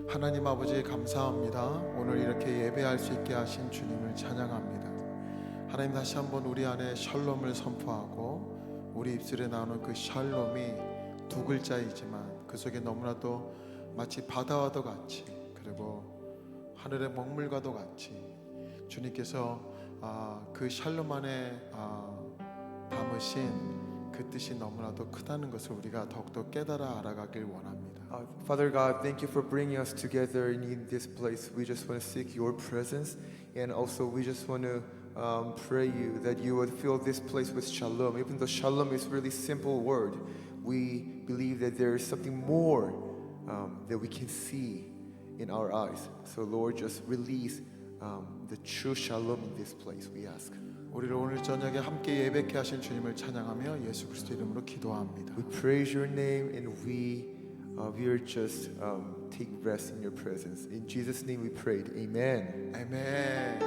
하나님 아버지 감사합니다. 오늘 이렇게 예배할 수 있게 하신 주님을 찬양합니다. 하나님 다시 한번 우리 안에 샬롬을 선포하고 우리 입술에 나오는 그 샬롬이 두 글자이지만 그 속에 너무나도 마치 바다와도 같이 그리고 하늘의 먹물과도 같이 주님께서 그 샬롬 안에 담으신 그 뜻이 너무나도 크다는 것을 우리가 더욱더 깨달아 알아가길 원합니다. Father God, thank you for bringing us together in this place. We just want to seek your presence, and also we just want to pray you that you would fill this place with shalom. Even though shalom is a really simple word, we believe that there is something more that we can see in our eyes. So Lord, just release the true shalom in this place, we ask. 우리를 오늘 저녁에 함께 예배케 하신 주님을 찬양하며 예수 그리스도 이름으로 기도합니다. We praise your name, and we are just take rest in your presence. In Jesus' name we prayed. Amen. 아멘.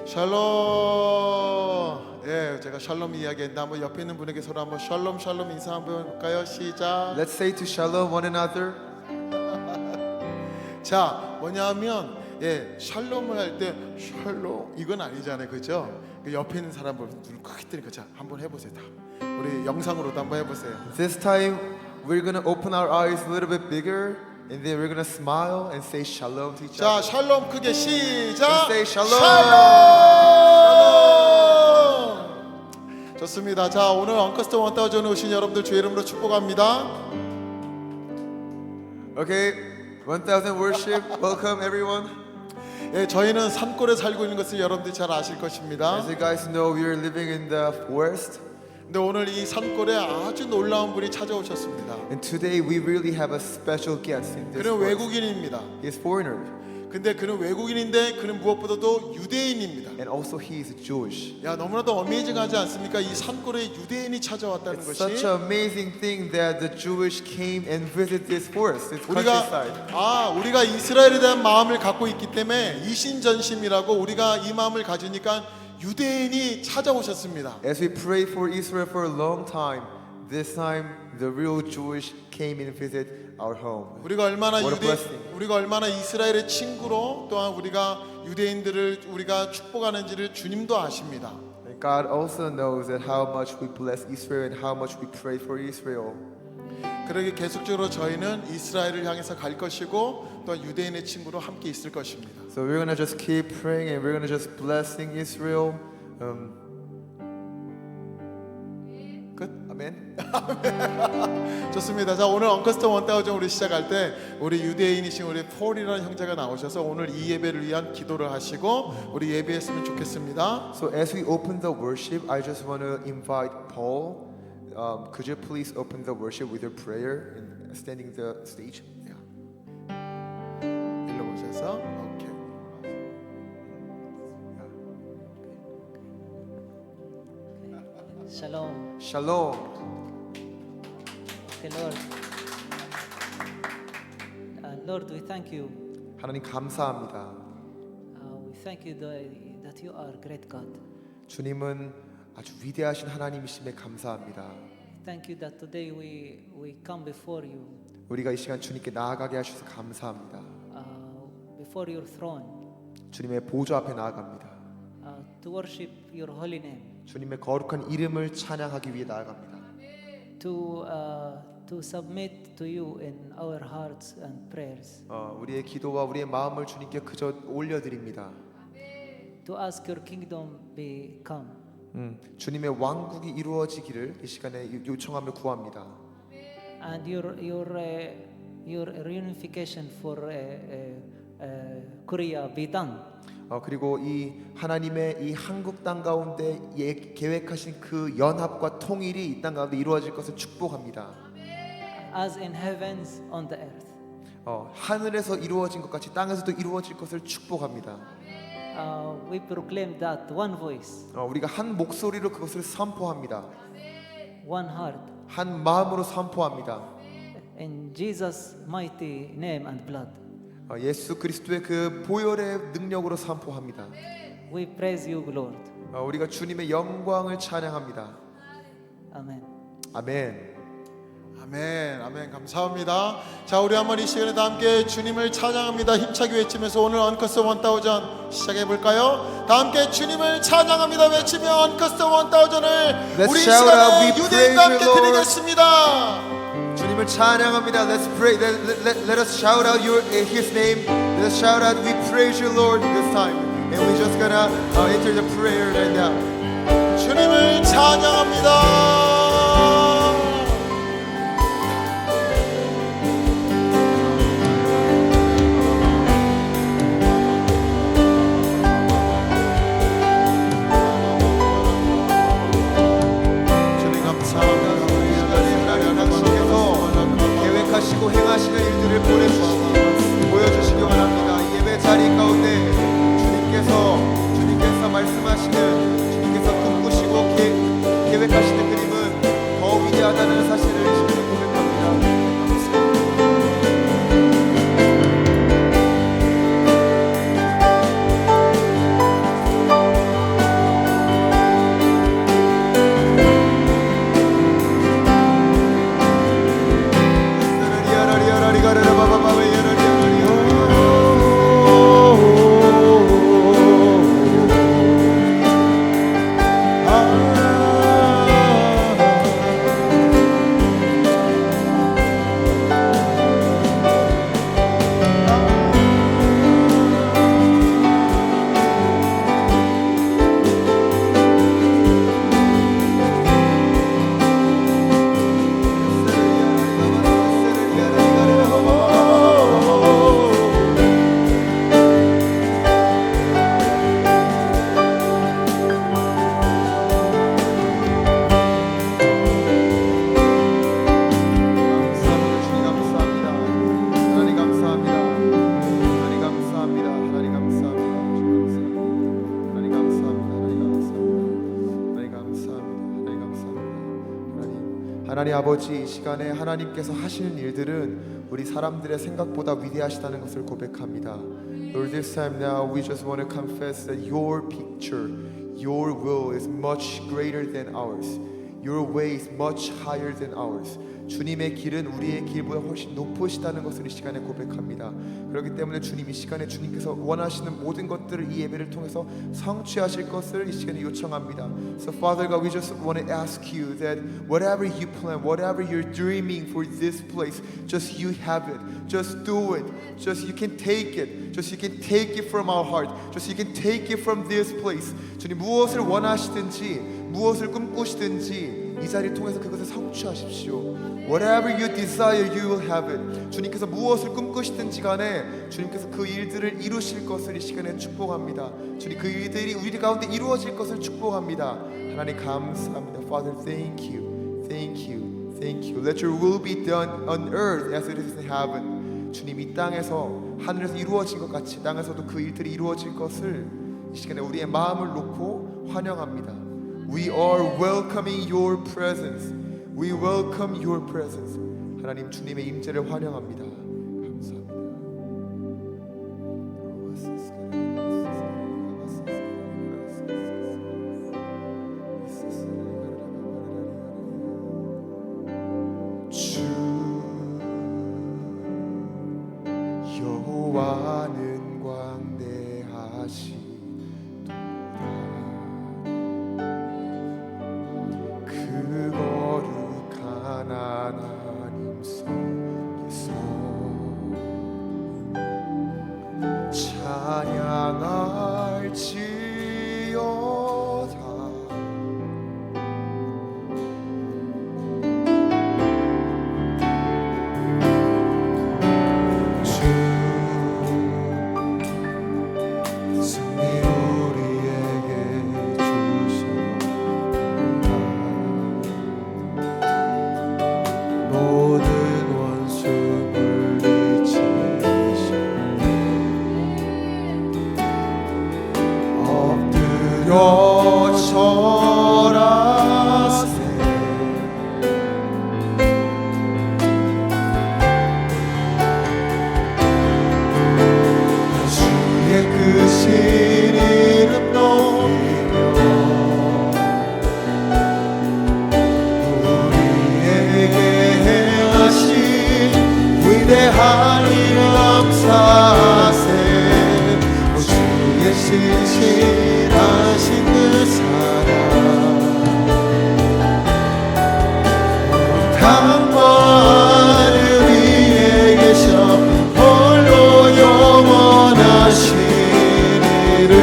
샬롬. 예, 제가 샬롬 이야기했는데 한번 옆에 있는 분에게 서로 한번 샬롬 샬롬 인사 한번 해볼까요? 시작. Let's say to shalom one another. 자, 뭐냐면 샬롬을 할 때 샬롬 이건 아니잖아요, 그죠? 그 옆에 있는 사람 보면 눈을 크게 뜨니까 자, 한번 해보세요, 다. 우리 영상으로도 한번 해보세요. This time we're gonna open our eyes a little bit bigger, and then we're gonna smile and say shalom to each 자, other. 샬롬 크게 시작. Let's say shalom. 샬롬. 좋습니다. 자, 오늘 언커스트 1000에 오신 여러분들 주의 이름으로 축복합니다. Okay, 1000 worship. Welcome everyone. 예, 저희는 산골에 살고 있는 것을 여러분들이 잘 아실 것입니다. As you guys know, we are living in the forest, 근데 오늘 이 산골에 아주 놀라운 분이 찾아오셨습니다. and today we really have a special guest in this 그는 forest. 외국인입니다. He is foreigner, 근데 그는 외국인인데 그는 무엇보다도 유대인입니다. and also he is Jewish. 야, 너무나도 어메이징하지 않습니까? 이 산골에 유대인이 찾아왔다는 It's 것이. such an amazing thing that the Jewish came and visited this forest, this 우리가 countryside. 우리가 이스라엘에 대한 마음을 갖고 있기 때문에 이신전심이라고 우리가 이 마음을 가지니까 유대인이 찾아오셨습니다. As we prayed for Israel for a long time, this time the real Jewish came and visited our home. 우리가 얼마나 What a blessing. 우리가 얼마나 이스라엘의 친구로 또한 우리가 유대인들을 우리가 축복하는지를 주님도 아십니다. And God also knows that how much we bless Israel and how much we pray for Israel. 그러기 계속적으로 저희는 이스라엘을 향해서 갈 것이고 또 유대인의 친구로 함께 있을 것입니다. So we're gonna just keep praying and we're gonna just blessing Israel. 끝. Amen. 좋습니다. 자, 오늘 언커스트 1000 우리 시작할 때 우리 유대인이신 우리 폴이라는 형제가 나오셔서 오늘 이 예배를 위한 기도를 하시고 우리 예배했으면 좋겠습니다. So as we open the worship, I just want to invite Paul. Could you please open the worship with your prayer and standing the stage? 일로 오셔서 오케이. Shalom. Shalom. Okay, Lord. Lord, we thank you. 하나님 감사합니다. We thank you that you are great God. 주님은 아주 위대하신 하나님이심에 감사합니다. Thank you that today we come before you, 우리가 이 시간 주님께 나아가게 하셔서 감사합니다. before your throne, 주님의 보좌 앞에 나아갑니다. to worship your holy name, 주님의 거룩한 이름을 찬양하기 위해 나아갑니다. to submit to you in our hearts and prayers, 우리의 기도와 우리의 마음을 주님께 그저 올려드립니다. to ask your kingdom be come, 주님의 왕국이 이루어지기를 이 시간에 요청하며 구합니다. and your reunification for Korea be done. 그리고 이 하나님의 이 한국 땅 가운데 계획하신 그 연합과 통일이 이 땅 가운데 이루어질 것을 축복합니다. As in heavens on the earth. 하늘에서 이루어진 것 같이 땅에서도 이루어질 것을 축복합니다. We proclaim that one voice, 우리가 한 목소리로 그것을 선포합니다. one heart, 한 마음으로 선포합니다. in Jesus' mighty name and blood. 예수 그리스도의 그 보혈의 능력으로 선포합니다. We praise you, Lord. 우리가 주님의 영광을 찬양합니다. Amen. 아멘. 아멘, 아멘. 감사합니다. 자, 우리 한번 이 시간에 다 함께 주님을 찬양합니다. 힘차게 외치면서 오늘 언커스 1000 시작해 볼까요? 다 함께 주님을 찬양합니다. 외치며 언커스 1000을 Let's 우리 shout out, 시간에 we 유대인과 함께 praise you, Lord. 드리겠습니다. 주님을 찬양합니다. Let's pray. Let us shout out His name. Let us shout out. We praise you, Lord, this time. And we're just gonna enter the prayer right now. 주님을 찬양합니다. 주님 감사합니다. 하나님께서 계획하시고 행하시는 일들을 보여주시기 원합니다. 이 예배 자리 가운데 주님께서 말씀하시는, 주님께서 꿈꾸시고 계획하시는 그림은 더 위대하다는 사실을 주님 고백합니다. 하나님 아버지, 이 시간에 하나님께서 하시는 일들은 우리 사람들의 생각보다 위대하시다는 것을 고백합니다. Lord, this time now we just want to confess that your picture, your will is much greater than ours. Your way is much higher than ours. 주님의 길은 우리의 길보다 훨씬 높으시다는 것을 이 시간에 고백합니다. 그렇기 때문에 주님, 이 시간에 주님께서 원하시는 모든 것들을 이 예배를 통해서 성취하실 것을 이 시간에 요청합니다. So Father God, we just want to ask you that whatever you plan, whatever you're dreaming for this place, just you have it. Just do it. Just you can take it. Just you can take it from our heart. Just you can take it from this place. 주님, 무엇을 원하시든지, 무엇을 꿈꾸시든지 이 자리를 통해서 그것을 성취하십시오. Whatever you desire, you will have it. 주님께서 무엇을 꿈꾸시든지 간에 주님께서 그 일들을 이루실 것을 이 시간에 축복합니다. 주님, 그 일들이 우리 가운데 이루어질 것을 축복합니다. 하나님 감사합니다. Father, thank you, thank you, thank you. Let your will be done on earth as it is in heaven. 주님, 이 땅에서 하늘에서 이루어진 것 같이 땅에서도 그 일들이 이루어질 것을 이 시간에 우리의 마음을 놓고 환영합니다. We are welcoming your presence. We welcome your presence. 하나님, 주님의 임재를 환영합니다. 감사합니다. 주 여호와는 광대하시 하나님 성에서 찬양할지어다. 주 승리 우리에게 주시옵소서. 모든 원수 물리치시네. 엎드려 절하세. 주의 크신 이름 높이며 우리에게 신실하신 그 사랑 땅과 하늘 위에 계셔 홀로 영원하신 이름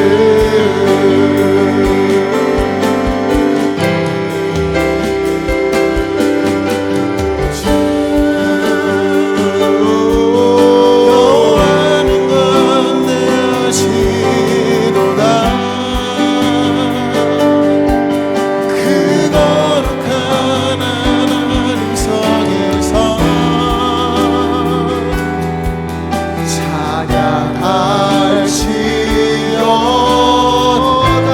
여호와는 건대하시도다 그 거룩한 하나님 성에서 찬양할지어다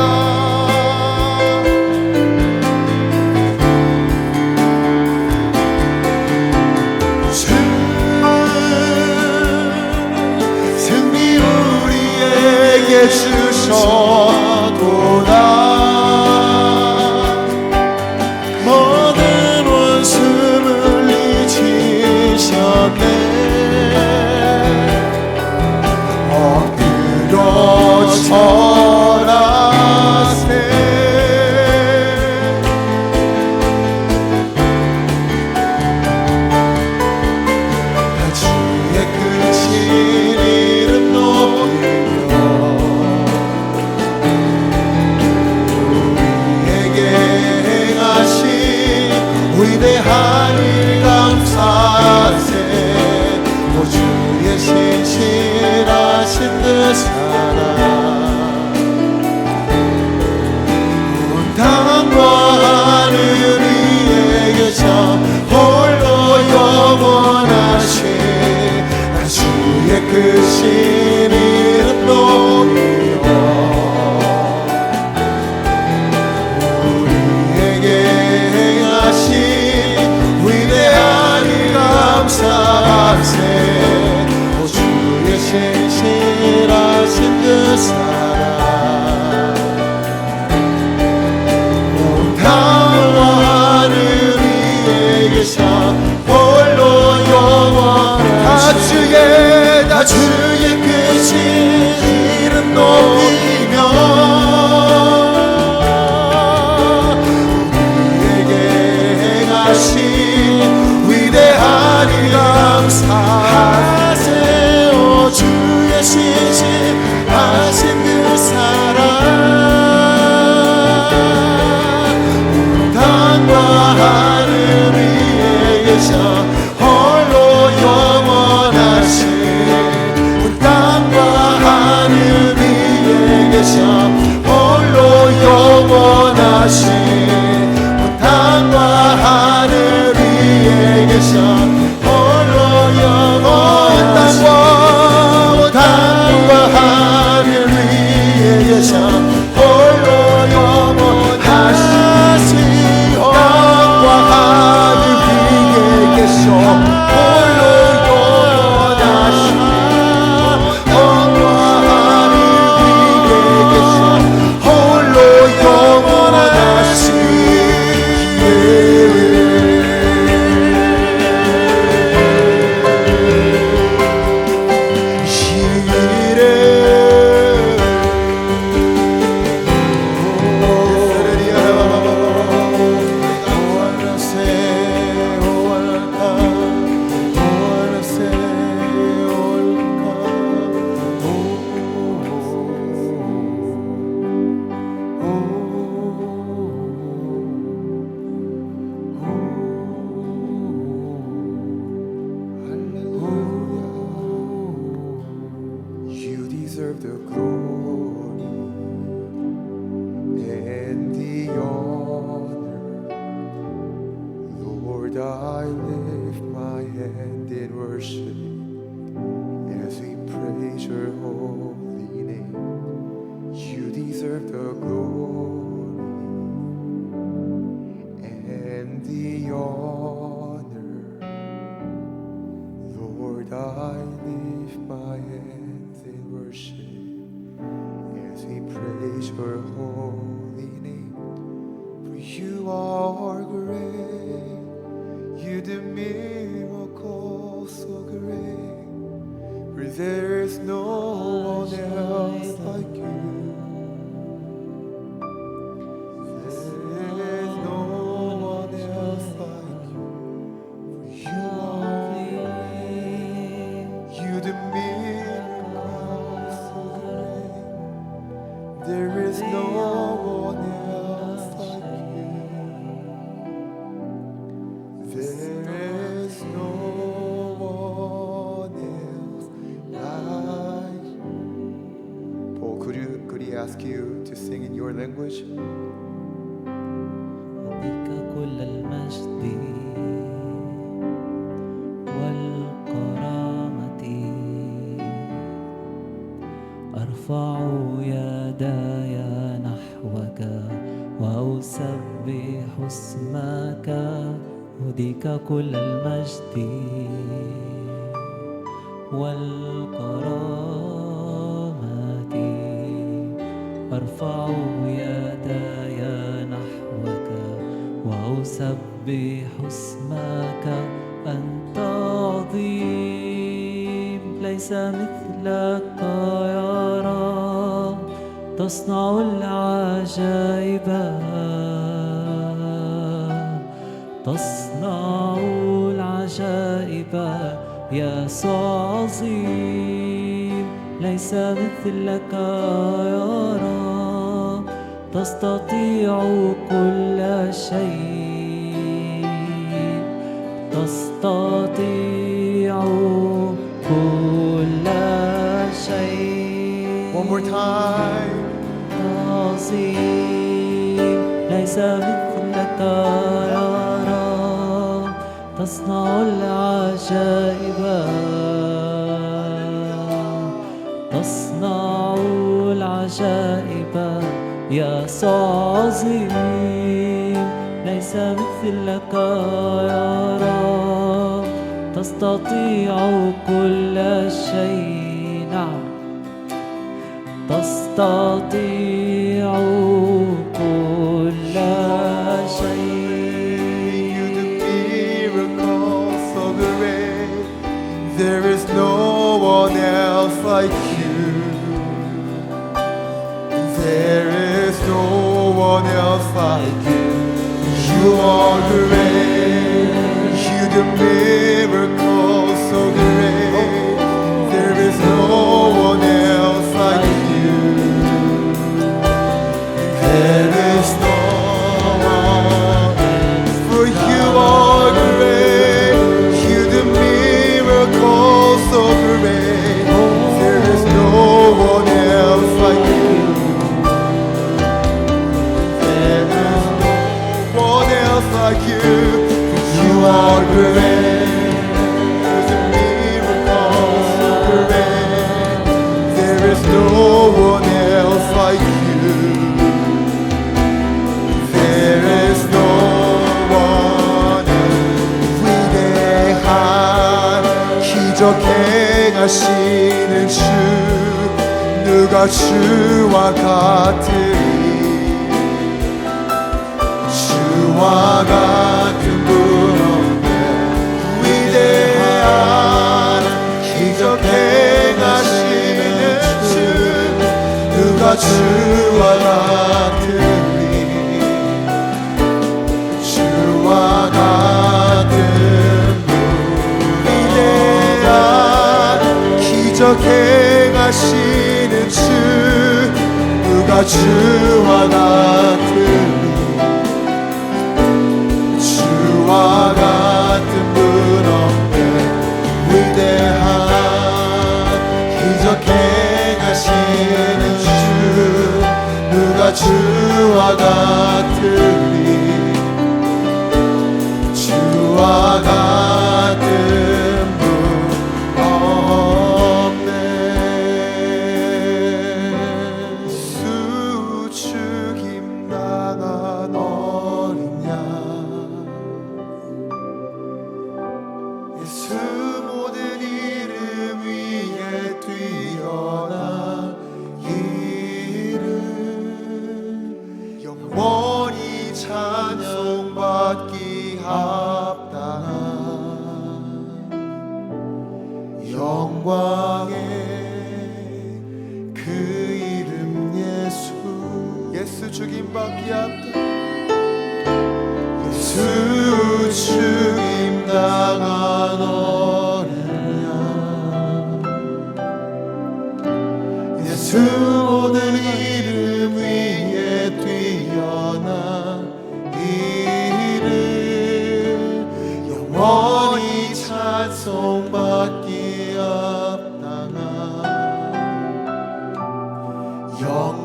승리 우리에게 주셔도다 모든 원수 물리치셨네 엎드려 절하세 주의 크신 이름 높이며 우리에게 행하신 위대한 일 감사하세 오 주의 신실하신 그 사랑 온 땅과 하늘 위에 계셔 홀로 영원하신 주의 크신 이름 높이며 우리에게 행하신 위대한 일 감사하세 오 주의 신실하신 그 사랑 온 땅과 하늘 위에 계셔 홀로 영원하신 다 주의 크신 이름 높이며 우리에게 행하신 위대한 일 감사하세 오 주의 신실하신 그 사랑 온 땅과 하늘 위에 계셔 홀로 영원하신 온 땅과 하늘 위에 계셔 홀로 영원하신 온 땅과 하늘 위에 계셔 홀로 영원하신 온 땅과 하늘 위에 계셔 홀로 영원하신 온 땅과 하늘 위에 계셔 홀로 영원하신 땅과 하늘 위에 계셔 홀로 영원하신 You deserve the glory and the honor. Lord, I lift my hand in worship as we praise your holy name. You deserve the glory and the honor. Lord, I lift my hands in worship as we praise your holy name. For you are great, you do miracles so great. For there is no one else like you. There is no one else like you. There is no one else like you. Paul, could he ask you to sing in your language? لك كل المجد والكرامة أرفع يداي نحوك وأسبح اسمك أهديك كل المجد والكرامة أرفع يداي نحوك وأسبح اسمك أنت عظيم ليس مثلك يا رب تصنع العجائب تصنع العجائب يسوع عظيم ليس مثلك يا رب تستطيع كل شيء تستطيع كل شيء One more time. عظيم ليس مثلك يا رب تصنع العجائب تصنع العجائب يسوع عظيم ليس مثلك يا رب تستطيع كل شيء نعم تستطيع كل شيء You do miracles so great. There is no one else like you. There is no one else like you. You are great. You do miracles so great. There is no one else like you. There is no one, for you are great. You do miracles so great. There is no one else like you. There is no one else like you. You are great. You do miracles so great. There is no one else like you. There is no one else. 위대한 기적 행하시는 주 누가 주와 같으리 주와 같은 분 없네 위대한 기적 행하시는 주 누가 주와 같으리 주와 같은 분 위대한 기적 행하시는 주 누가 주와 같으리 주와 같은 분 없네 위대한 기적 행하시는 주 누가 주와 같으리 주와 같은 분 없네 수축임 당한 어린 양 예수 모든 이름 위에 뛰어난 이름 영원히 찬송받기 합당한 영광의 그 이름 예수 예수 죽임받기 합당한 예수 죽임 당한 어린 양 예수 모든 이름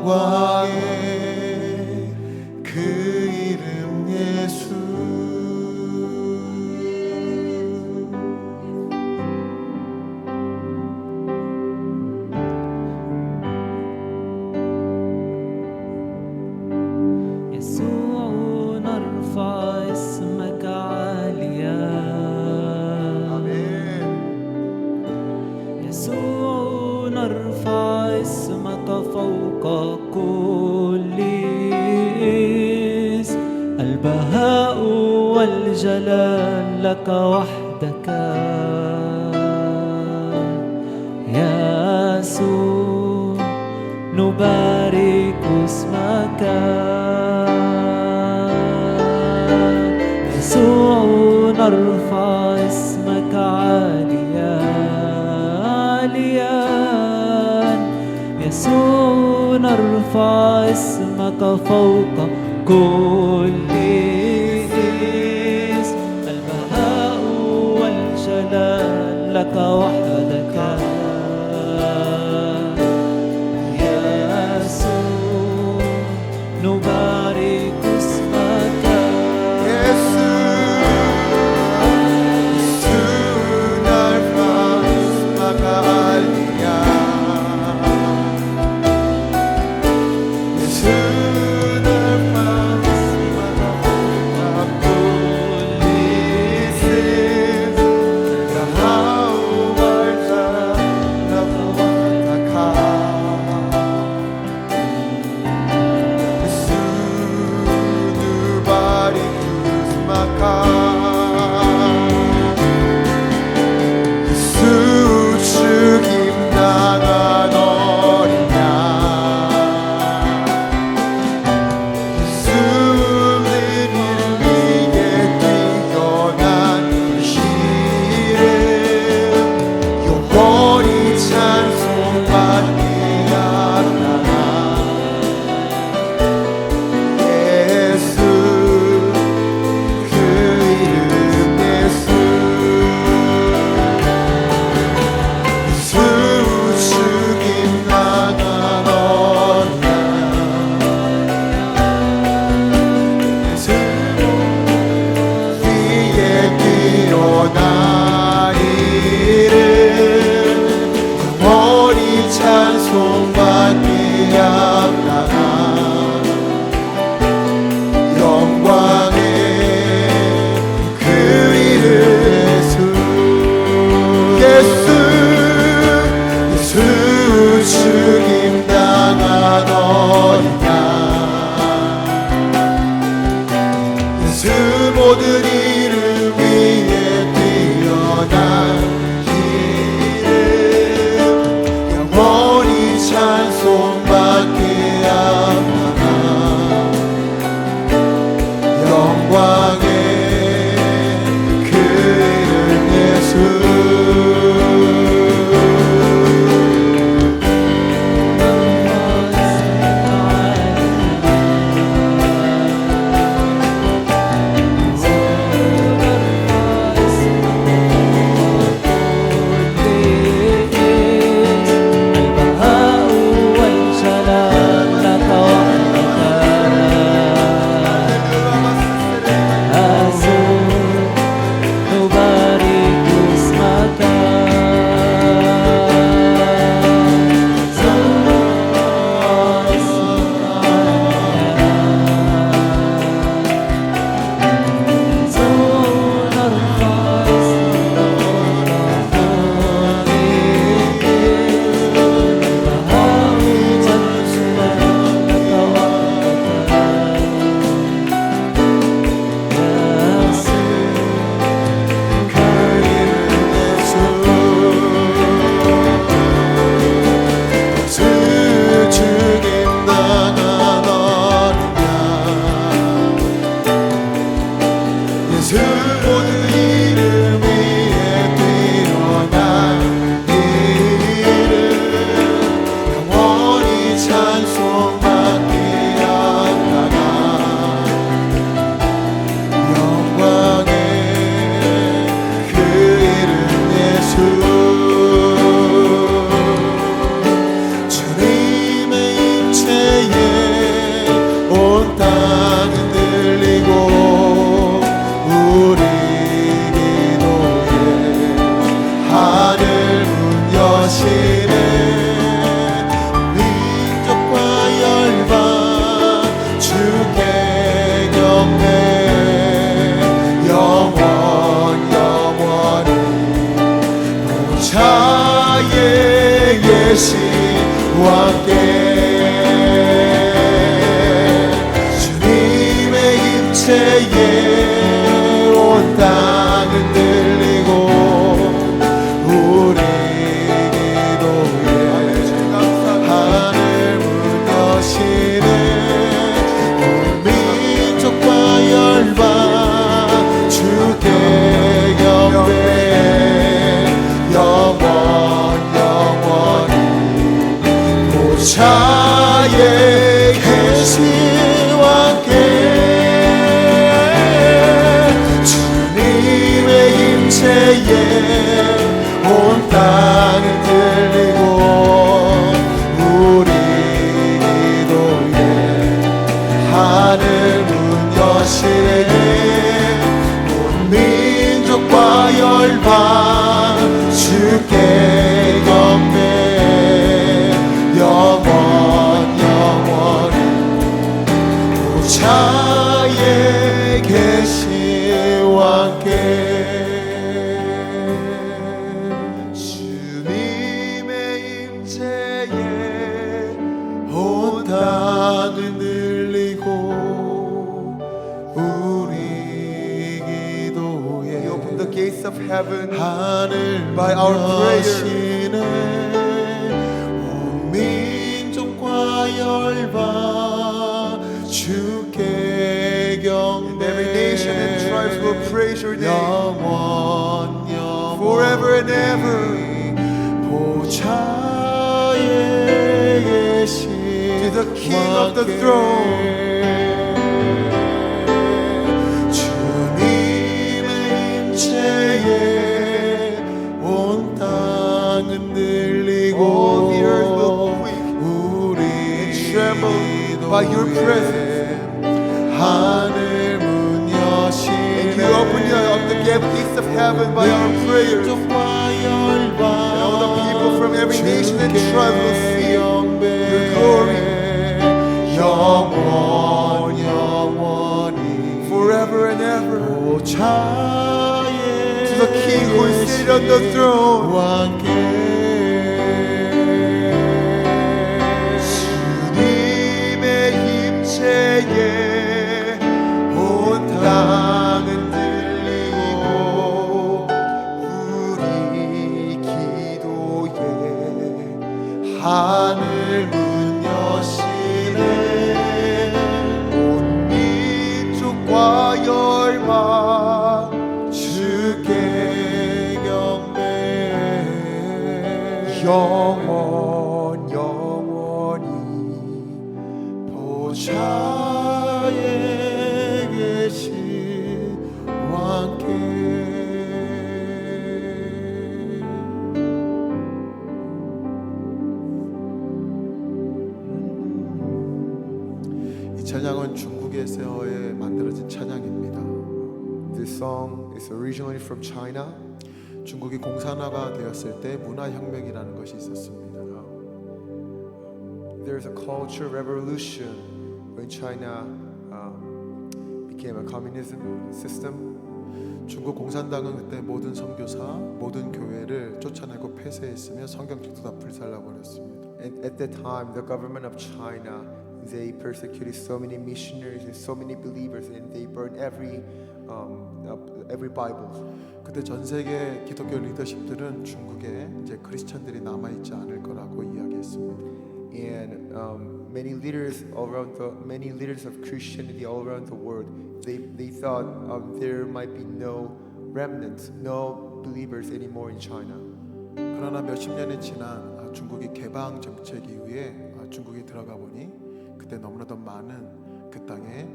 왕의 그 이름 예수. يسوع نرفع اسمك عاليا 아멘. يسوع نرفع اسمك فوق كل اسم البهاء والجلال لك وحدك يسوع نبارك اسمك يسوع نرفع اسمك عاليا عاليا يسوع نرفع اسمك فوق كل اسم البهاء والجلال لك وحدك يسوع نبارك اسمك 예수 날파 스마가 알리야. 예수 날파 스마가 폴리스 가하우와 계신 왕께 주님의 임재에 온 땅은 들리고 우리 기도에 하늘 문 여시는 온 민족과 열방 주께 경배해 영원히 보좌에 계신 왕께 주님의 임재에 온 땅은 들리고 우리 기도에 하늘 문 여시네 온 민족과 열방 주께 경배해 영원히 보좌에 계신 왕께 주님의 임재에 온 땅은 들리고 우리 기도에 He opened the gates of heaven 하늘 by our prayer. 여시네 온 민족과 열방 주께 And every nation and tribes will 경배 praise your name 영원 forever and ever. 보좌에 계신 To the King of the throne. 주님의 임재에 온 땅은 들리고 All the earth will quake 우리 and tremble by your presence. 하늘 문 여시네 And you open the gates of heaven by our prayers. 민족과 열방 And all the people from every nation and tribe will see your glory. 영원히 Forever and ever. 보좌에 To the King who is seated on the throne. 왕께 주님의 임재에 온 땅은 들리고 우리 기도에 하늘 문 여시네 온 민족과 열방 주께 경배해 영원히 보좌에 계신 왕께 이 찬양은 중국에서에 만들어진 찬양입니다. This song is originally from China. 중국이 공산화가 되었을 때 문화혁명이라는 것이 있었습니다. There's a culture revolution when China became a communism system. 중국 공산당은 그때 모든 선교사, 모든 교회를 쫓아내고 폐쇄했으며 성경책도 다 불살라버렸습니다. And at that time, the government of China, they persecuted so many missionaries and so many believers, and they burned every Bible. 그때 전 세계 기독교 리더십들은 중국에 이제 크리스천들이 남아 있지 않을 거라고 이야기했습니다. And many leaders of Christianity all around the world, they thought there might be no remnants, no believers anymore in China. 그러나 몇십 년이 지난 중국이 개방 정책 이후에 중국이 들어가 보니 그때 너무나도 많은 그 땅에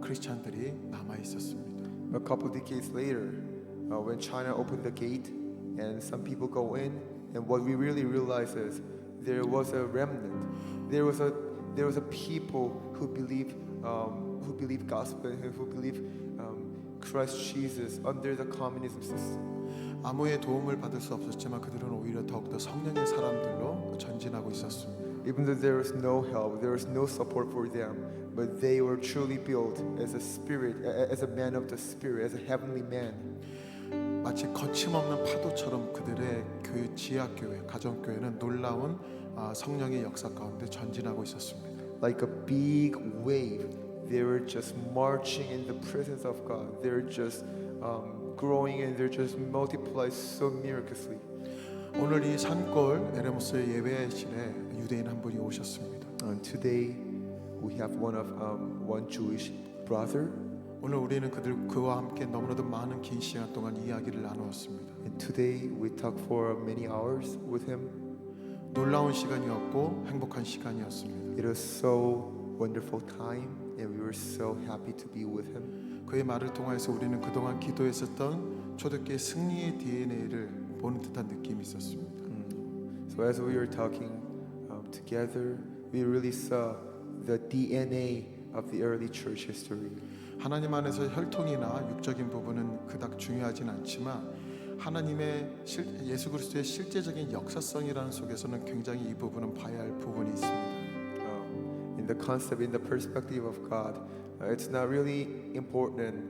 크리스천들이 남아 있었습니다. A couple decades later, when China opened the gate and some people go in, and what we really realize is there was a remnant. There was a people who believe gospel and who believe Christ Jesus under the communism system. 아무의 도움을 받을 수 없었지만 그들은 오히려 더욱더 성령의 사람들로 전진하고 있었습니다. Even though there was no help, there was no support for them, but they were truly built as a spirit, as a man of the spirit, as a heavenly man. 마치 거침없는 파도처럼 그들의 그 지하교회, 가정교회는 놀라운 성령의 역사 가운데 전진하고 있었습니다. Like a big wave, they were just marching in the presence of God. They're just growing and they're just multiplied so miraculously. 오늘 이 산골 에레모스의 예배실에 유대인 한 분이 오셨습니다. And today we have one Jewish brother. 오늘 우리는 그와 함께 너무나도 많은 긴 시간 동안 이야기를 나누었습니다. And today we talked for many hours with him. 놀라운 시간이었고 행복한 시간이었습니다. It was so wonderful time and we were so happy to be with him. 그의 말을 통해서 우리는 그동안 기도했었던 초대교회 승리의 DNA를 보는 듯한 느낌이 있었습니다. So as we were talking together, we really saw the DNA of the early church history. 하나님 안에서 혈통이나 육적인 부분은 그닥 중요하진 않지만 하나님의 예수 그리스도의 실제적인 역사성이라는 속에서는 굉장히 이 부분은 봐야 할 부분이 있습니다. In the concept, in the perspective of God, it's not really important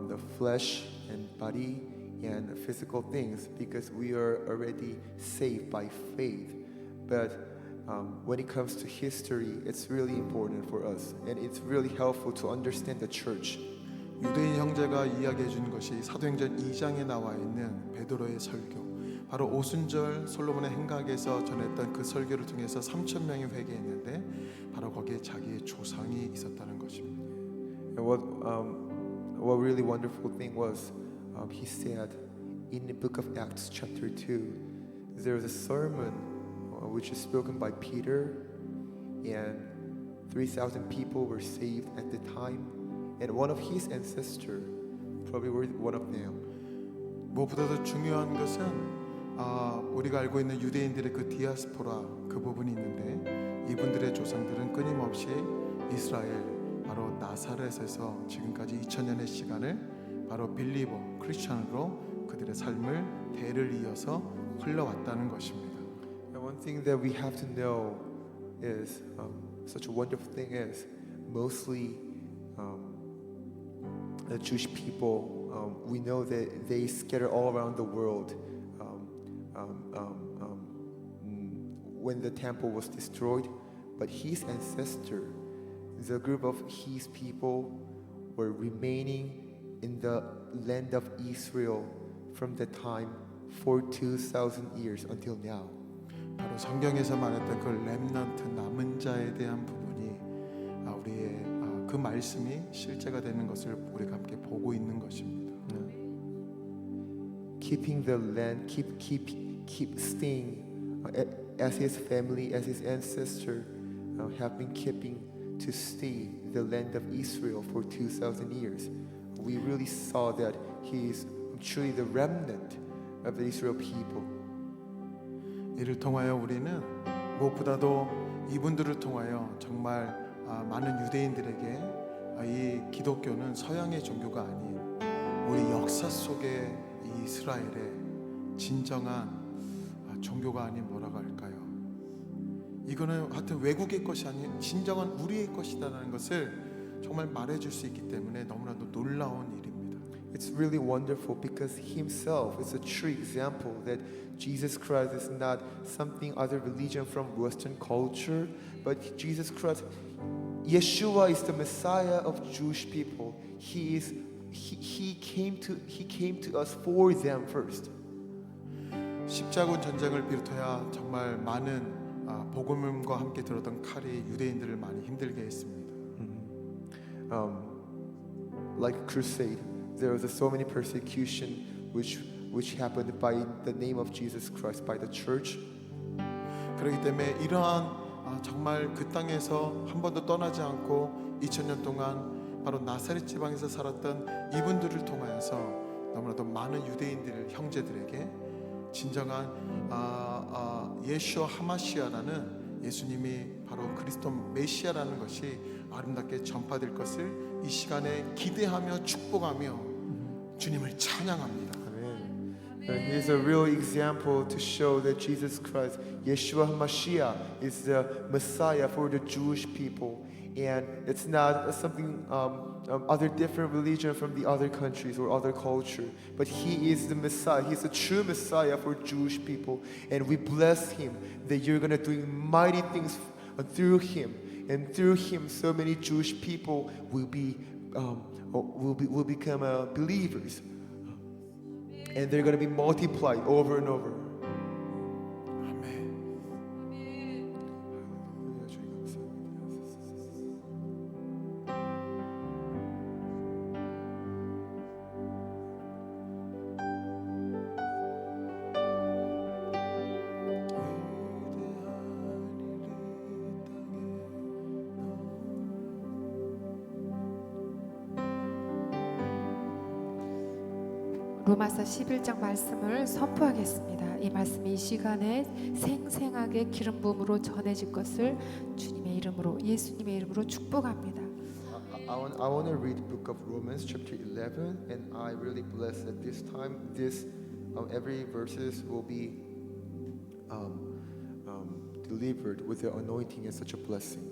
the flesh and body and physical things because we are already saved by faith. But when it comes to history, it's really important for us, and it's really helpful to understand the church. 유대인 형제가 이야기해 준 것이 사도행전 2장에 나와 있는 베드로의 설교, 바로 오순절 솔로몬의 행각에서 전했던 그 설교를 통해서 3천 명이 회개했는데 바로 거기에 자기의 조상이 있었다는 것입니다. And what really wonderful thing was, he said in the book of Acts chapter 2, there was a sermon which is spoken by Peter, and 3,000 people were saved at the time, and one of his ancestors probably were one of them. 무엇보다도 중요한 것은 우리가 알고 있는 유대인들의 그 디아스포라 그 부분이 있는데 이분들의 조상들은 끊임없이 이스라엘 바로 나사렛에서 지금까지 2000년의 시간을 바로 빌리버 크리스천으로 그들의 삶을 대를 이어서 흘러왔다는 것입니다. And one thing that we have to know is such a wonderful thing is mostly the Jewish people. We know that they scatter all around the world. When the temple was destroyed, but his ancestor, the group of his people, were remaining in the land of Israel from the time for 2,000 years until now. 바로 성경에서 말했던 그 렘넌트 남은 자에 대한 부분이 우리의 그 말씀이 실제가 되는 것을 우리가 함께 보고 있는 것입니다. Keeping the land, keep staying as his family, as his ancestor have been keeping to stay the land of Israel for 2,000 years. We really saw that he is truly the remnant of the Israel people. 이를 통하여 우리는 무엇보다도 이분들을 통하여 정말 많은 유대인들에게 이 기독교는 서양의 종교가 아닌 우리 역사 속의 이 이스라엘의 진정한 종교가 아닌 뭐라고 할까요? 이거는 하여튼 외국의 것이 아닌 진정한 우리의 것이다라는 것을 정말 말해줄 수 있기 때문에 너무나도 놀라운 일입니다. It's really wonderful because himself is a true example that Jesus Christ is not something other religion from Western culture, but Jesus Christ, Yeshua is the Messiah of Jewish people. He came to us for them first. 십자군 전쟁을 비롯하여 정말 많은 복음과 함께 들었던 칼이 유대인들을 많이 힘들게 했습니다. Like a crusade, there was so many persecution which happened by the name of Jesus Christ by the church. 그렇기 때문에 이러한 정말 그 땅에서 한 번도 떠나지 않고 2000년 동안 바로 나사렛 지방에서 살았던 이분들을 통하여서 너무나도 많은 유대인들 형제들에게 진정한 예슈아 하마시아라는 예수님이 바로 그리스도 메시아라는 것이 아름답게 전파될 것을 이 시간에 기대하며 축복하며 주님을 찬양합니다. Amen. He is a real example to show that Jesus Christ, Yeshua HaMashiach, is the Messiah for the Jewish people. and it's not something other different religion from the other countries or other culture, but He is the Messiah. He's the true Messiah for Jewish people, and we bless Him that you're gonna do mighty things through Him, and through Him, so many Jewish people will become believers, and they're gonna be multiplied over and over. 로마서 11장 말씀을 선포하겠습니다. 이 말씀이 이 시간에 생생하게 기름 부음으로 전해질 것을 주님의 이름으로, 예수님의 이름으로 축복합니다. I want to read the book of Romans chapter 11, and I really bless that this time every verses will be delivered with the anointing and such a blessing.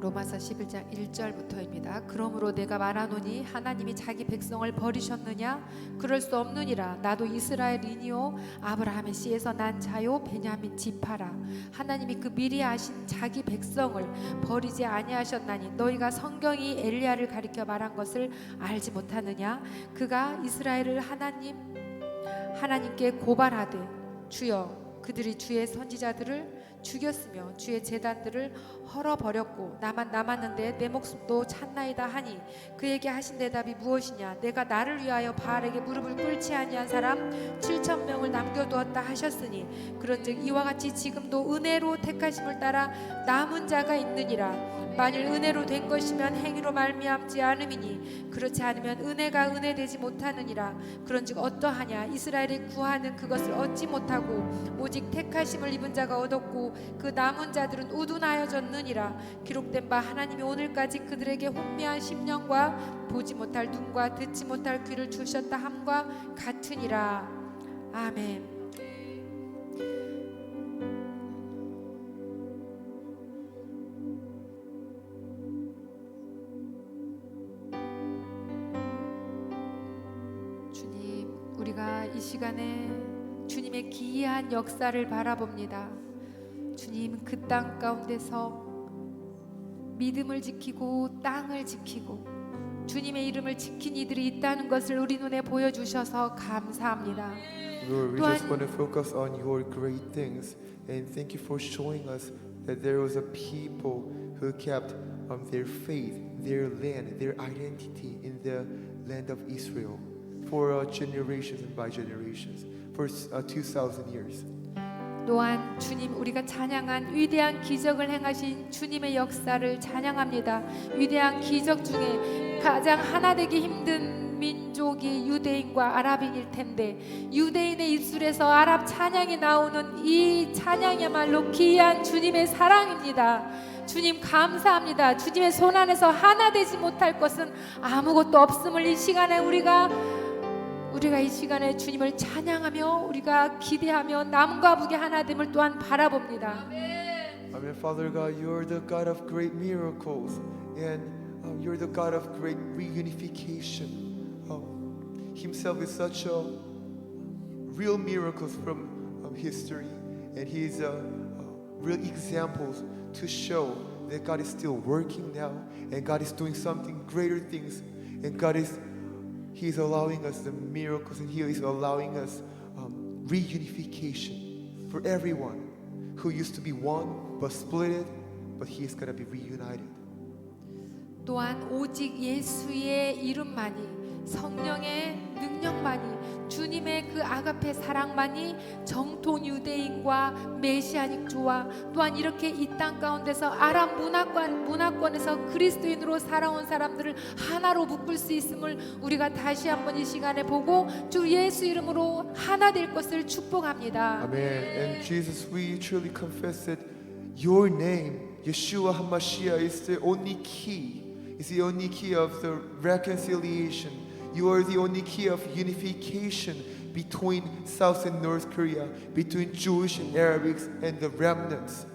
로마서 11장 1절부터입니다. 그러므로 내가 말하노니 하나님이 자기 백성을 버리셨느냐? 그럴 수 없느니라. 나도 이스라엘이니요 아브라함의 씨에서 난 자요 베냐민 지파라. 하나님이 그 미리 아신 자기 백성을 버리지 아니하셨나니 너희가 성경이 엘리야를 가리켜 말한 것을 알지 못하느냐? 그가 이스라엘을 하나님께 고발하되 주여 그들이 주의 선지자들을 죽였으며 주의 제단들을 헐어버렸고 나만 남았는데 내 목숨도 찼나이다 하니 그에게 하신 대답이 무엇이냐? 내가 나를 위하여 바알에게 무릎을 꿇지 아니한 사람 7,000명을 남겨두었다 하셨으니 그런즉 이와 같이 지금도 은혜로 택하심을 따라 남은 자가 있느니라. 만일 은혜로 된 것이면 행위로 말미암지 않음이니 그렇지 않으면 은혜가 은혜되지 못하느니라. 그런즉 어떠하냐? 이스라엘이 구하는 그것을 얻지 못하고 오직 택하심을 입은 자가 얻었고 그 남은 자들은 우둔하여졌느니라. 기록된 바 하나님이 오늘까지 그들에게 혼미한 심령과 보지 못할 눈과 듣지 못할 귀를 주셨다 함과 같으니라. 아멘. 주님, 우리가 이 시간에 주님의 기이한 역사를 바라봅니다. 주님, 그 땅 가운데서 믿음을 지키고 땅을 지키고 주님의 이름을 지킨 이들이 있다는 것을 우리 눈에 보여주셔서 감사합니다. Lord, we just want to focus on your great things, and thank you for showing us that there was a people who kept their faith, their land, their identity in the land of Israel for generations and by generations, for 2,000 years. 또한 주님, 우리가 찬양한 위대한 기적을 행하신 주님의 역사를 찬양합니다. 위대한 기적 중에 가장 하나 되기 힘든 민족이 유대인과 아랍인일 텐데 유대인의 입술에서 아랍 찬양이 나오는 이 찬양이야말로 기이한 주님의 사랑입니다. 주님 감사합니다. 주님의 손 안에서 하나 되지 못할 것은 아무것도 없음을 이 시간에 우리가 이 시간에 주님을 찬양하며 우리가 기대하며 남과 북의 하나됨을 또한 바라봅니다. Amen. Father God, you're the God of great miracles, and you're the God of great reunification. Himself is such a real miracles from history, and He's real examples to show that God is still working now, and God is doing something greater things, and He is allowing us the miracles, and He is allowing us reunification for everyone who used to be one but split it, but He is going to be reunited. 또한 오직 예수의 이름만이 성령의 능력만이 주님의 그 아가페 사랑만이 정통 유대인과 메시아닉주와 또한 이렇게 이 땅 가운데서 아랍 문화권에서 그리스도인으로 살아온 사람들을 하나로 묶을 수 있음을 우리가 다시 한번 이 시간에 보고 주 예수 이름으로 하나 될 것을 축복합니다. Amen. And Jesus, we truly confess that Your name, Yeshua HaMashiach, is the only key. It's the only key of the reconciliation. You are the only key of unification between South and North Korea, between Jewish and Arabics and the remnants.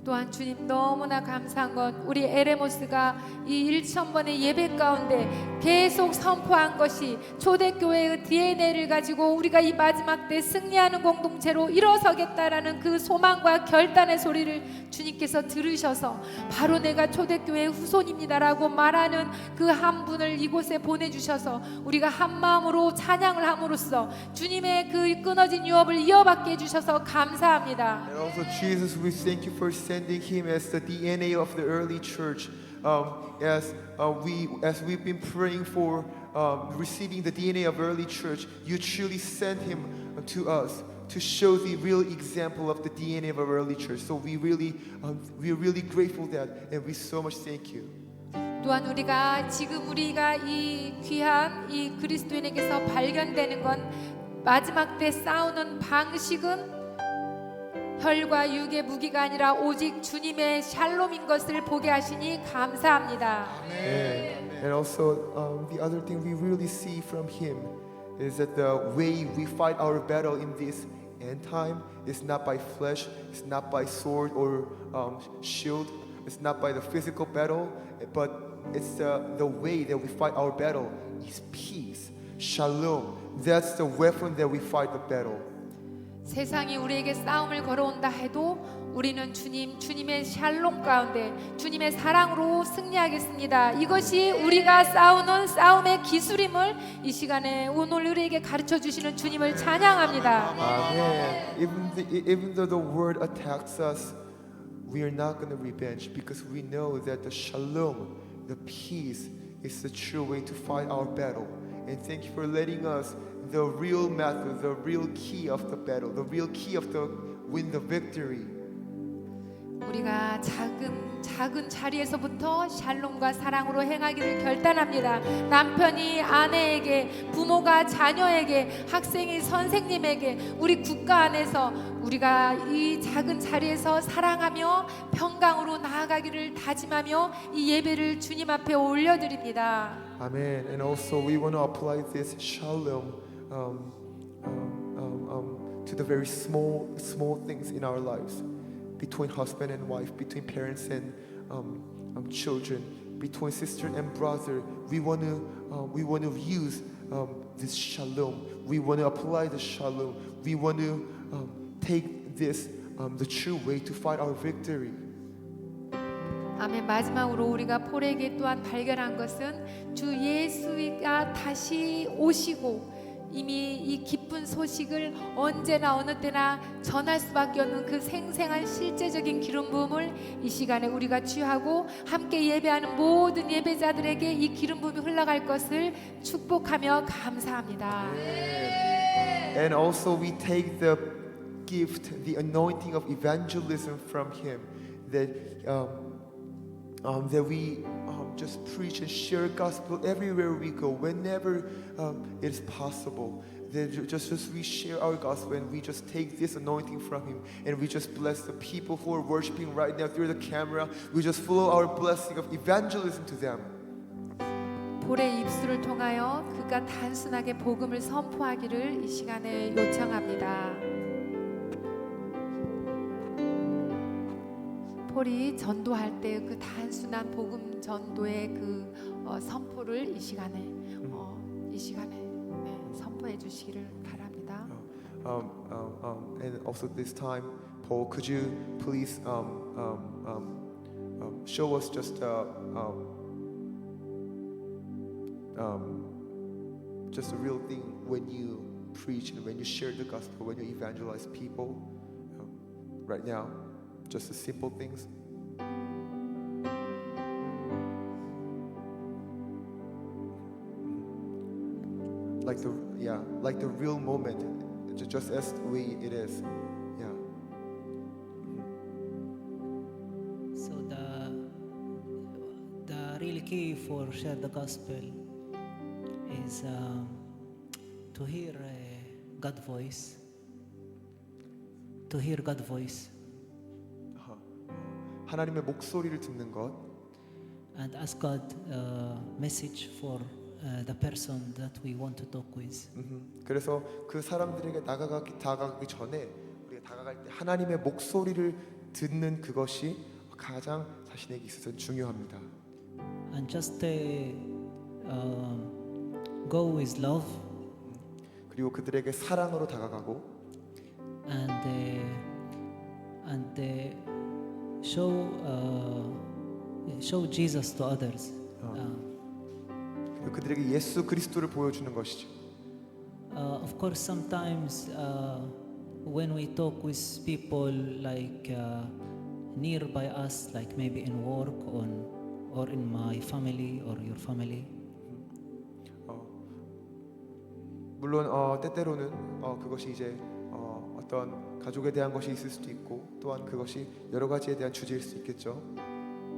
또한 주님 너무나 감사한 건 우리 에레모스가 이 1,000번의 예배 가운데 계속 선포한 것이 초대교회의 DNA를 가지고 우리가 이 마지막 때 승리하는 공동체로 일어서겠다라는 그 소망과 결단의 소리를 주님께서 들으셔서 바로 내가 초대교회의 후손입니다라고 말하는 그 한 분을 이곳에 보내주셔서 우리가 한 마음으로 찬양을 함으로써 주님의 그 끊어진 유업을 이어받게 해주셔서 감사합니다. And also, Jesus, we thank you for sending him as the DNA of the early church. As we've been praying for receiving the DNA of early church, you truly sent him to us to show the real example of the DNA of our early church. So we're really grateful that, and we so much thank you. 또한 우리가 이 귀한 이 그리스도인에게서 발견되는 건 마지막 때 싸우는 방식은 혈과 육의 무기가 아니라 오직 주님의 샬롬인 것을 보게 하시니 감사합니다. And also, the other thing we really see from him is that the way we fight our battle in this end time is not by flesh, it's not by sword or shield, it's not by the physical battle, but it's the way that we fight our battle is peace, shalom. That's the weapon that we fight the battle. 세상이 우리에게 싸움을 걸어온다 해도 우리는 주님의 샬롬 가운데 주님의 사랑으로 승리하겠습니다. 이것이 우리가 싸우는 싸움의 기술임을 이 시간에 오늘 우리에게 가르쳐 주시는 주님을 찬양합니다. Amen. Even though the word attacks us, we are not going to revenge because we know that the shalom, the peace, is the true way to fight our battle. And thank you for letting us the real method, the real key of the battle, the real key of the win the victory. 우리가 작은 자리에서부터 샬롬과 사랑으로 행하기를 결단합니다. 남편이 아내에게, 부모가 자녀에게, 학생이 선생님에게, 우리 국가 안에서 우리가 이 작은 자리에서 사랑하며 평강으로 나아가기를 다짐하며 이 예배를 주님 앞에 올려드립니다. Amen. And also we want to apply this shalom to the very small things in our lives, between husband and wife, between parents and children, between sister and brother. We want to use this shalom. We want to apply the shalom. We want to take this the true way to fight our victory. 아멘. 마지막으로 우리가 폴에게 또한 발견한 것은 주 예수가 다시 오시고 이미 이 기쁜 소식을 언제나 어느 때나 전할 수밖에 없는 그 생생한 실제적인 기름 부음을 이 시간에 우리가 취하고 함께 예배하는 모든 예배자들에게 이 기름 부음이 흘러갈 것을 축복하며 감사합니다. And also we take the gift, the anointing of evangelism from him, that we just preach and share gospel everywhere we go, whenever it is possible. That just we share our gospel and we just take this anointing from him and we just bless the people who are worshiping right now through the camera. We just flow our blessing of evangelism to them. 볼의 입술을 통하여 그가 단순하게 복음을 선포하기를 이 시간에 요청합니다. 폴이 전도할 때 그 단순한 복음 전도의 그 선포를 이 시간에 선포해 주시기를 바랍니다. And also this time, Paul, could you please show us just a real thing when you preach and when you share the gospel, when you evangelize people. Right now, just the simple things. Like the real moment, just as the way it is. Yeah. So the real key for share the gospel is to hear God voice. To hear God voice 하나님의 목소리를 듣는 것. and ask God message for the person that we want to talk with. 그래서 그 사람들에게 다가가기 전에 우리가 다가갈 때 하나님의 목소리를 듣는 그것이 가장 자신에게 있어서 중요합니다. and just go with love 그리고 그들에게 사랑으로 다가가고 and show Jesus to others. 그리고 그들에게 예수 그리스도를 보여주는 것이죠. Of course, sometimes when we talk with people like nearby us, like maybe in work or in my family or your family, 물론 때때로는 그것이 이제 어떤 가족에 대한 것이 있을 수도 있고 또한 그것이 여러 가지에 대한 주제일 수 있겠죠.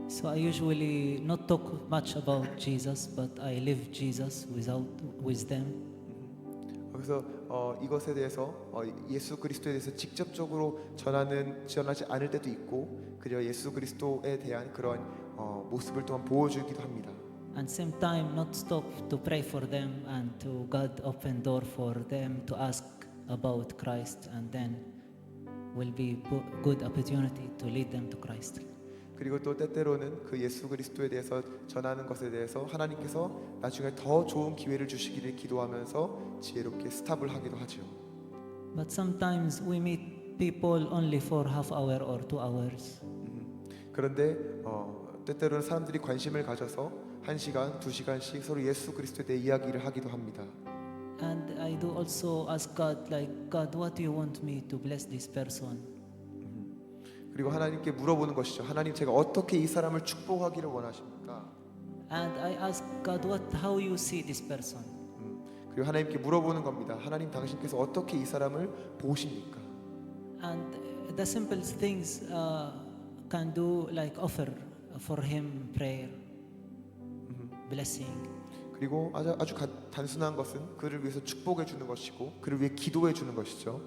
so I usually not talk much about Jesus, but I live Jesus with them. 그래서 이것에 대해서 예수 그리스도에 대해서 직접적으로 전하지 않을 때도 있고 그저 예수 그리스도에 대한 그런 모습을 또한 보여주기도 합니다. And same time not stop to pray for them and to God open door for them to ask about Christ, and then will be good opportunity to lead them to Christ. 그리고 또 때때로는 그 예수 그리스도에 대해서 전하는 것에 대해서 하나님께서 나중에 더 좋은 기회를 주시기를 기도하면서 지혜롭게 스탑을 하기도 하죠. But sometimes we meet people only for half hour or 2 hours. 그런데 때때로는 사람들이 관심을 가져서 1시간, 2시간씩 서로 예수 그리스도에 대해 이야기를 하기도 합니다. And I do also ask God, like, God, what do you want me to bless this person? 그리고 하나님께 물어보는 것이죠. 하나님, 제가 어떻게 이 사람을 축복하기를 원하십니까? And I ask God, how you see this person? 그리고 하나님께 물어보는 겁니다. 하나님, 당신께서 어떻게 이 사람을 보십니까? And the simple things can do, like offer for him prayer, blessing. 그리고 아주 단순한 것은 그를 위해서 축복해 주는 것이고 그를 위해 기도해 주는 것이죠.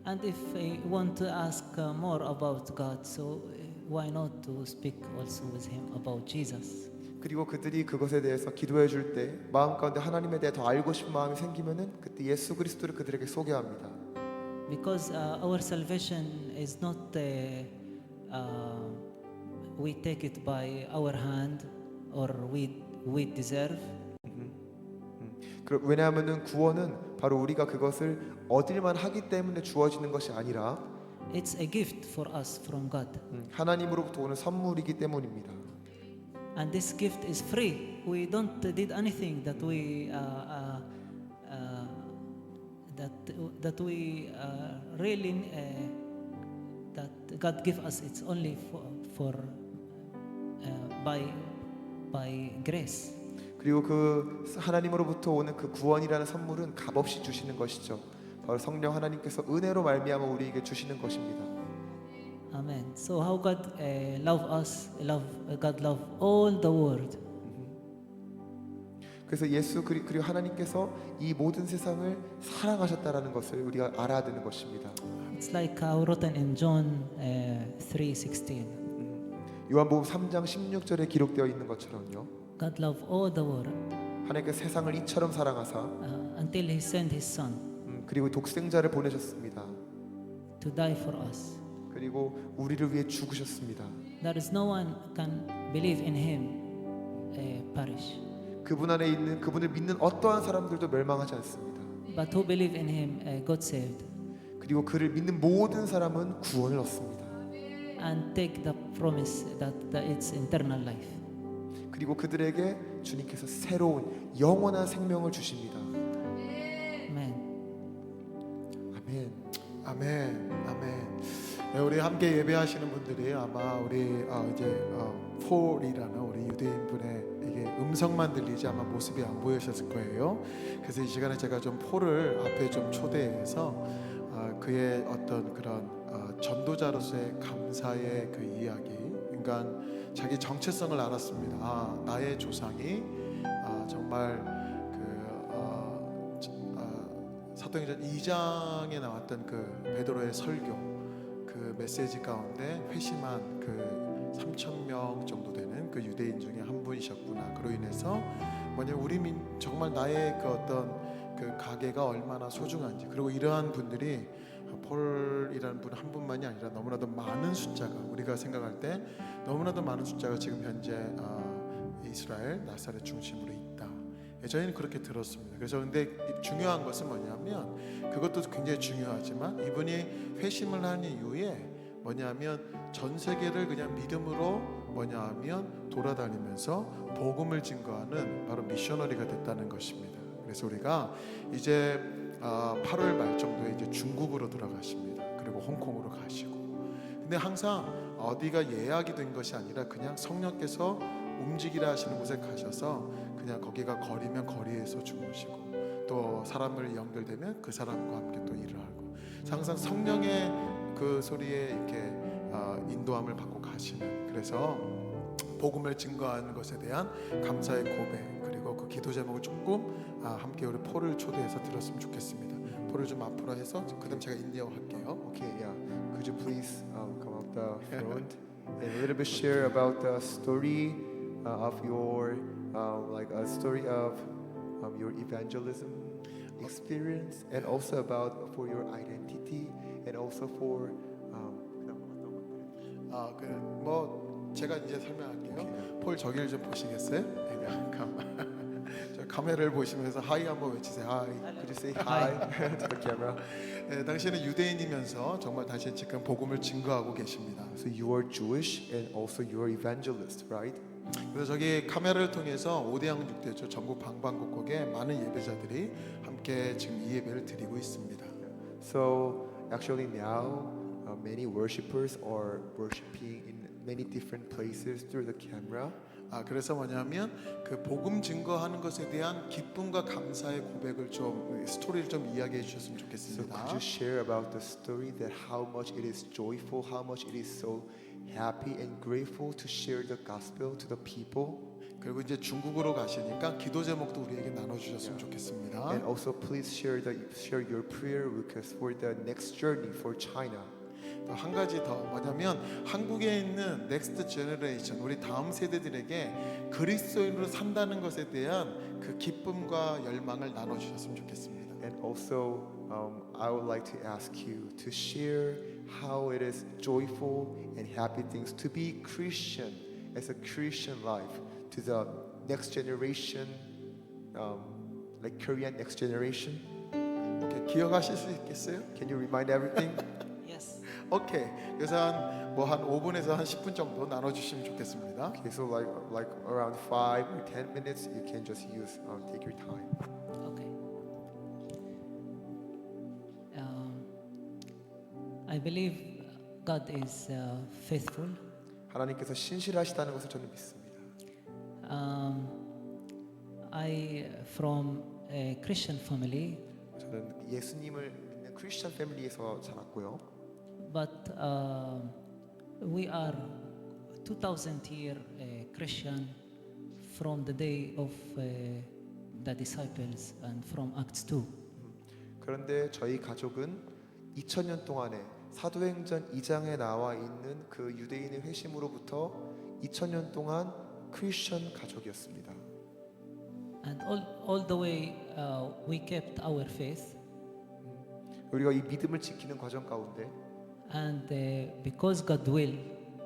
And if I want to ask more about God, so why not to speak also with him about Jesus? 그리고 그들이 그것에 대해서 기도해 줄 때 마음 가운데 하나님에 대해 더 알고 싶은 마음이 생기면은 그때 예수 그리스도를 그들에게 소개합니다. Because our salvation is not we take it by our hand or we deserve. 왜냐하면은 구원은 바로 우리가 그것을 얻을만 하기 때문에 주어지는 것이 아니라 It's a gift for us from God. 하나님으로부터 오는 선물이기 때문입니다. And this gift is free. We don't did anything that we really that God give us. It's only for by grace. 그리고 그 하나님으로부터 오는 그 구원이라는 선물은 값없이 주시는 것이죠. 바로 성령 하나님께서 은혜로 말미암아 우리에게 주시는 것입니다. Amen. So how God love us, God love all the world. 그래서 그리고 하나님께서 이 모든 세상을 사랑하셨다라는 것을 우리가 알아야 되는 것입니다. It's like written in John 3:16. 요한복음 3장 16절에 기록되어 있는 것처럼요. God love all the world 하나님께서 세상을 이처럼 사랑하사 until He sent His Son 그리고 독생자를 보내셨습니다. to die for us. 그리고 우리를 위해 죽으셨습니다. There is no one can believe in Him perish, 그분 안에 있는 그분을 믿는 어떠한 사람들도 멸망하지 않습니다. but who believe in Him got saved 그리고 그를 믿는 모든 사람은 구원을 얻습니다. and take the promise that it's eternal life. 그리고 그들에게 주님께서 새로운 영원한 생명을 주십니다. Amen. 아멘. 아멘, 아멘. 네, 우리 함께 예배하시는 분들이 아마 우리 이제 폴이라는 우리 유대인 분의 이게 음성만 들리지 아마 모습이 안 보이셨을 거예요. 그래서 이 시간에 제가 좀 폴을 앞에 좀 초대해서 그의 어떤 그런 전도자로서의 감사의 그 이야기, 그러니까 자기 정체성을 알았습니다. 나의 조상이 정말 사도행전 2장에 나왔던 그 베드로의 설교, 그 메시지 가운데 회심한 그 3,000명 정도 되는 그 유대인 중에 한 분이셨구나. 그로 인해서 우리 정말 나의 그 어떤 그 가게가 얼마나 소중한지, 그리고 이러한 분들이 폴이라는 분 한 분만이 아니라 너무나도 많은 숫자가 우리가 생각할 때 너무나도 많은 숫자가 지금 현재 이스라엘 나사렛 중심으로 있다. 저희는 그렇게 들었습니다. 그래서 근데 중요한 것은 뭐냐면 그것도 굉장히 중요하지만 이분이 회심을 한 이후에 뭐냐면 전 세계를 그냥 믿음으로 뭐냐면 돌아다니면서 복음을 증거하는 바로 미셔너리가 됐다는 것입니다. 그래서 우리가 이제 8월 말 정도에 이제 중국으로 들어가십니다. 그리고 홍콩으로 가시고. 근데 항상 어디가 예약이 된 것이 아니라 그냥 성령께서 움직이라 하시는 곳에 가셔서 그냥 거기가 거리면 거리에서 주무시고 또 사람을 연결되면 그 사람과 함께 또 일을 하고 항상 성령의 그 소리에 이렇게 인도함을 받고 가시는 그래서 복음을 증거하는 것에 대한 감사의 고백 그리고 그 기도 제목을 조금 함께 우리 폴을 초대해서 들었으면 좋겠습니다. 폴을 좀 앞으로 해서 그다음 제가 인디어 할게요. Okay, yeah. Could you please come up the front and a little bit share about the story of your like a story of your evangelism experience and also about for your identity and also for 뭐 제가 이제 설명할게요. 폴 저기를 좀 보시겠어요? 네, 저 카메라를 보시면서 하이 한번 외치세요. 하이. could you say hi to the camera? 네, 당신은 유대인이면서 정말 당신 지금 복음을 증거하고 계십니다. So you are Jewish and also you are evangelist, right? 그래서 저기 카메라를 통해서 5대양 6대조 전국 방방곡곡에 많은 예배자들이 함께 지금 이 예배를 드리고 있습니다. So actually now many worshippers are worshiping in many different places through the camera. 그래서 뭐냐면 그 복음 증거하는 것에 대한 기쁨과 감사의 고백을 좀 스토리를 좀 이야기해 주셨으면 So 좋겠습니다. could you share about the story that how much it is joyful, how much it is so happy and grateful to share the gospel to the people? 그리고 이제 중국으로 가시니까 기도 제목도 우리에게 나눠 주셨으면 좋겠습니다. And also please share your prayer request for the next journey for China. 또 한 가지 더 뭐냐면 한국에 있는 넥스트 제너레이션 우리 다음 세대들에게 그리스도인으로 산다는 것에 대한 그 기쁨과 열망을 나눠 주셨으면 좋겠습니다. And also I would like to ask you to share how it is joyful and happy things to be Christian as a Christian life to the next generation, like Korean next generation. 오케이, 기억하실 수 있겠어요? Can you remind everything? Yes. 오케이. 그래서 한 5분에서 한 10분 정도 나눠 주시면 좋겠습니다. Okay, so like around 5 or 10 minutes, you can just use take your time. Okay. I believe God is faithful. 하나님께서 신실하시다는 것을 저는 믿습니다. I from a Christian family, 저는 예수님을 믿는 크리스천 패밀리에서 자랐고요. but we are 2,000 year Christian from the day of the disciples and from Acts 2. 그런데 저희 가족은 2000년 동안에 사도행전 2장에 나와 있는 그 유대인의 회심으로부터 2000년 동안 크리스천 가족이었습니다. And all the way we kept our faith, 우리가 이 믿음을 지키는 과정 가운데 and because God will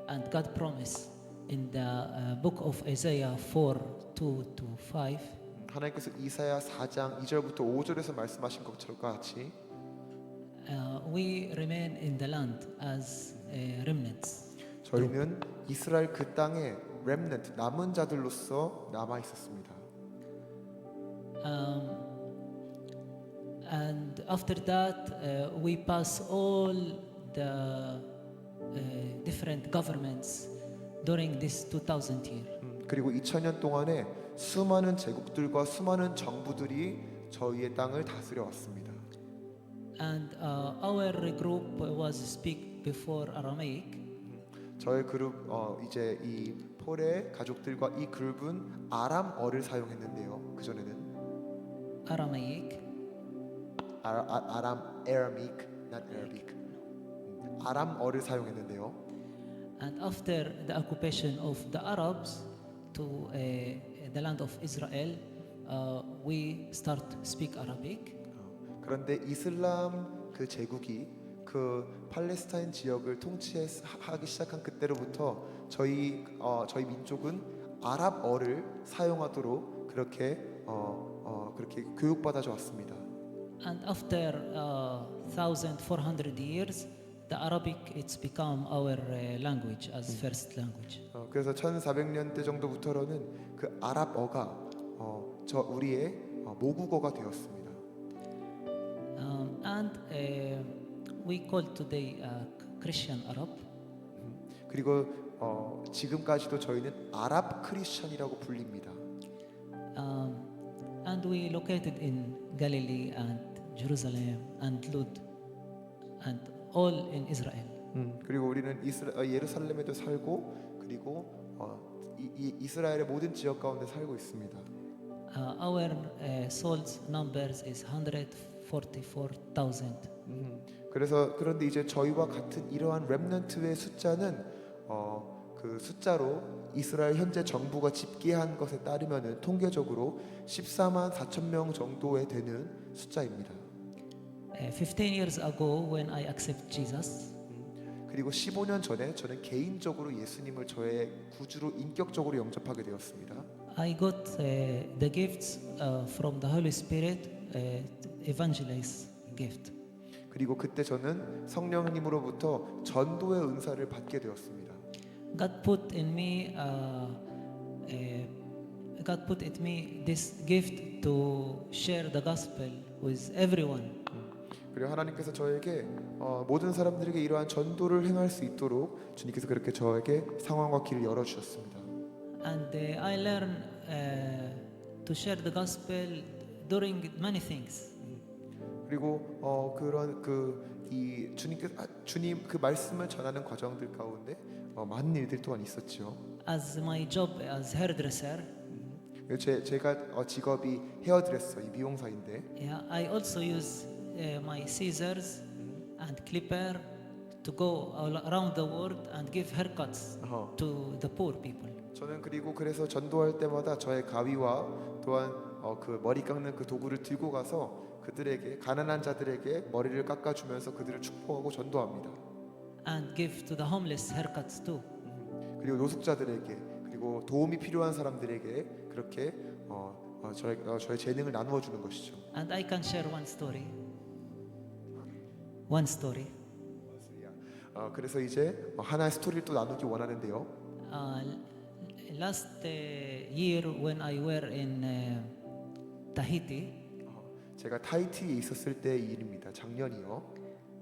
and God promise in the book of Isaiah 4:2-5, 하나님께서 이사야 4장 2절부터 5절에서 말씀하신 것처럼 같이 we remain in the land as remnants. 저희는 이스라엘 그 땅에 렘넌트 남은 자들로서 남아 있었습니다. And after that, we pass all the different governments during this 2,000 year. 그리고 2000년 동안에 수많은 제국들과 수많은 정부들이 저희의 땅을 다스려 왔습니다. And our group was speak before Aramaic, 저희 그룹 이제 이 폴의 가족들과 이 그룹은 아람어를 사용했는데요. 그 전에는 Aramaic, Aramaic, not Arabic. 아람어를 사용했는데요. and after the occupation of the Arabs to the land of Israel, we start speak Arabic. 그런데 이슬람 그 제국이 그 팔레스타인 지역을 통치하기 시작한 그때로부터 저희 민족은 아랍어를 사용하도록 그렇게 교육받아져 왔습니다. And after 1,400 years, the Arabic it's become our language as first language. 그래서 1400년대 정도부터는 그 아랍어가 우리의 모국어가 되었습니다. And we call today Christian Arab. 그리고 지금까지도 저희는 아랍 크리스천이라고 불립니다. And we located in Galilee and Jerusalem and Lud and all in Israel. 그리고 우리는 예루살렘에도 살고 그리고 이스라엘의 모든 지역 가운데 살고 있습니다. Our souls numbers is 144,000. 그런데 이제 저희와 같은 이러한 렘넌트의 숫자는 그 숫자로 이스라엘 현재 정부가 집계한 것에 따르면은 통계적으로 14만 4천 명 정도에 되는 숫자입니다. 15 years ago, when I accept Jesus, 그리고 15년 전에 저는 개인적으로 예수님을 저의 구주로 인격적으로 영접하게 되었습니다. I got the gifts from the Holy Spirit, evangelist gift. 그리고 그때 저는 성령님으로부터 전도의 은사를 받게 되었습니다. God put in me this gift to share the gospel with everyone. 그리고 하나님께서 저에게 모든 사람들에게 이러한 전도를 행할 수 있도록 주님께서 그렇게 저에게 상황과 길을 열어 주셨습니다. And I learned to share the gospel during many things. 그리고 그런 이 주님 그 말씀을 전하는 과정들 가운데 많은 일들 또한 있었죠. As my job as hairdresser, 제가 직업이 헤어드레서, 이 미용사인데 yeah, I also use my scissors and clipper to go all around the world and give haircuts to the poor people. 저는 그리고 그래서 전도할 때마다 저의 가위와 또한 그 머리 깎는 그 도구를 들고 가서 그들에게 가난한 자들에게 머리를 깎아주면서 그들을 축복하고 전도합니다. And give to the homeless haircuts too. 그리고 노숙자들에게 그리고 도움이 필요한 사람들에게 그렇게 저의 재능을 나누어 주는 것이죠. And I can share one story. One story. 그래서 이제 하나의 스토리를 또 나누기 원하는데요. Last year when I were in Tahiti, 제가 타히티에 있었을 때의 일입니다. 작년이요.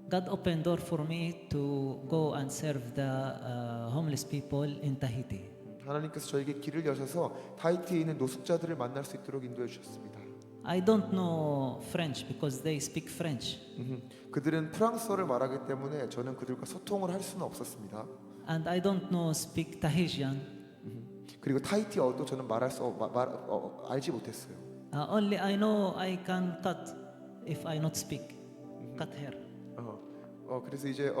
God opened door for me to go and serve the homeless people in Tahiti. 하나님께서 저에게 길을 여셔서 타히티에 있는 노숙자들을 만날 수 있도록 인도해 주셨습니다. I don't know French because they speak French, 그들은 프랑스어를 말하기 때문에 저는 그들과 소통을 할 수는 없었습니다. and I don't know speak Tahitian. 그리고 타히티어도 저는 알지 못했어요. Only I know I can cut if I not speak, cut hair. 그래서 이제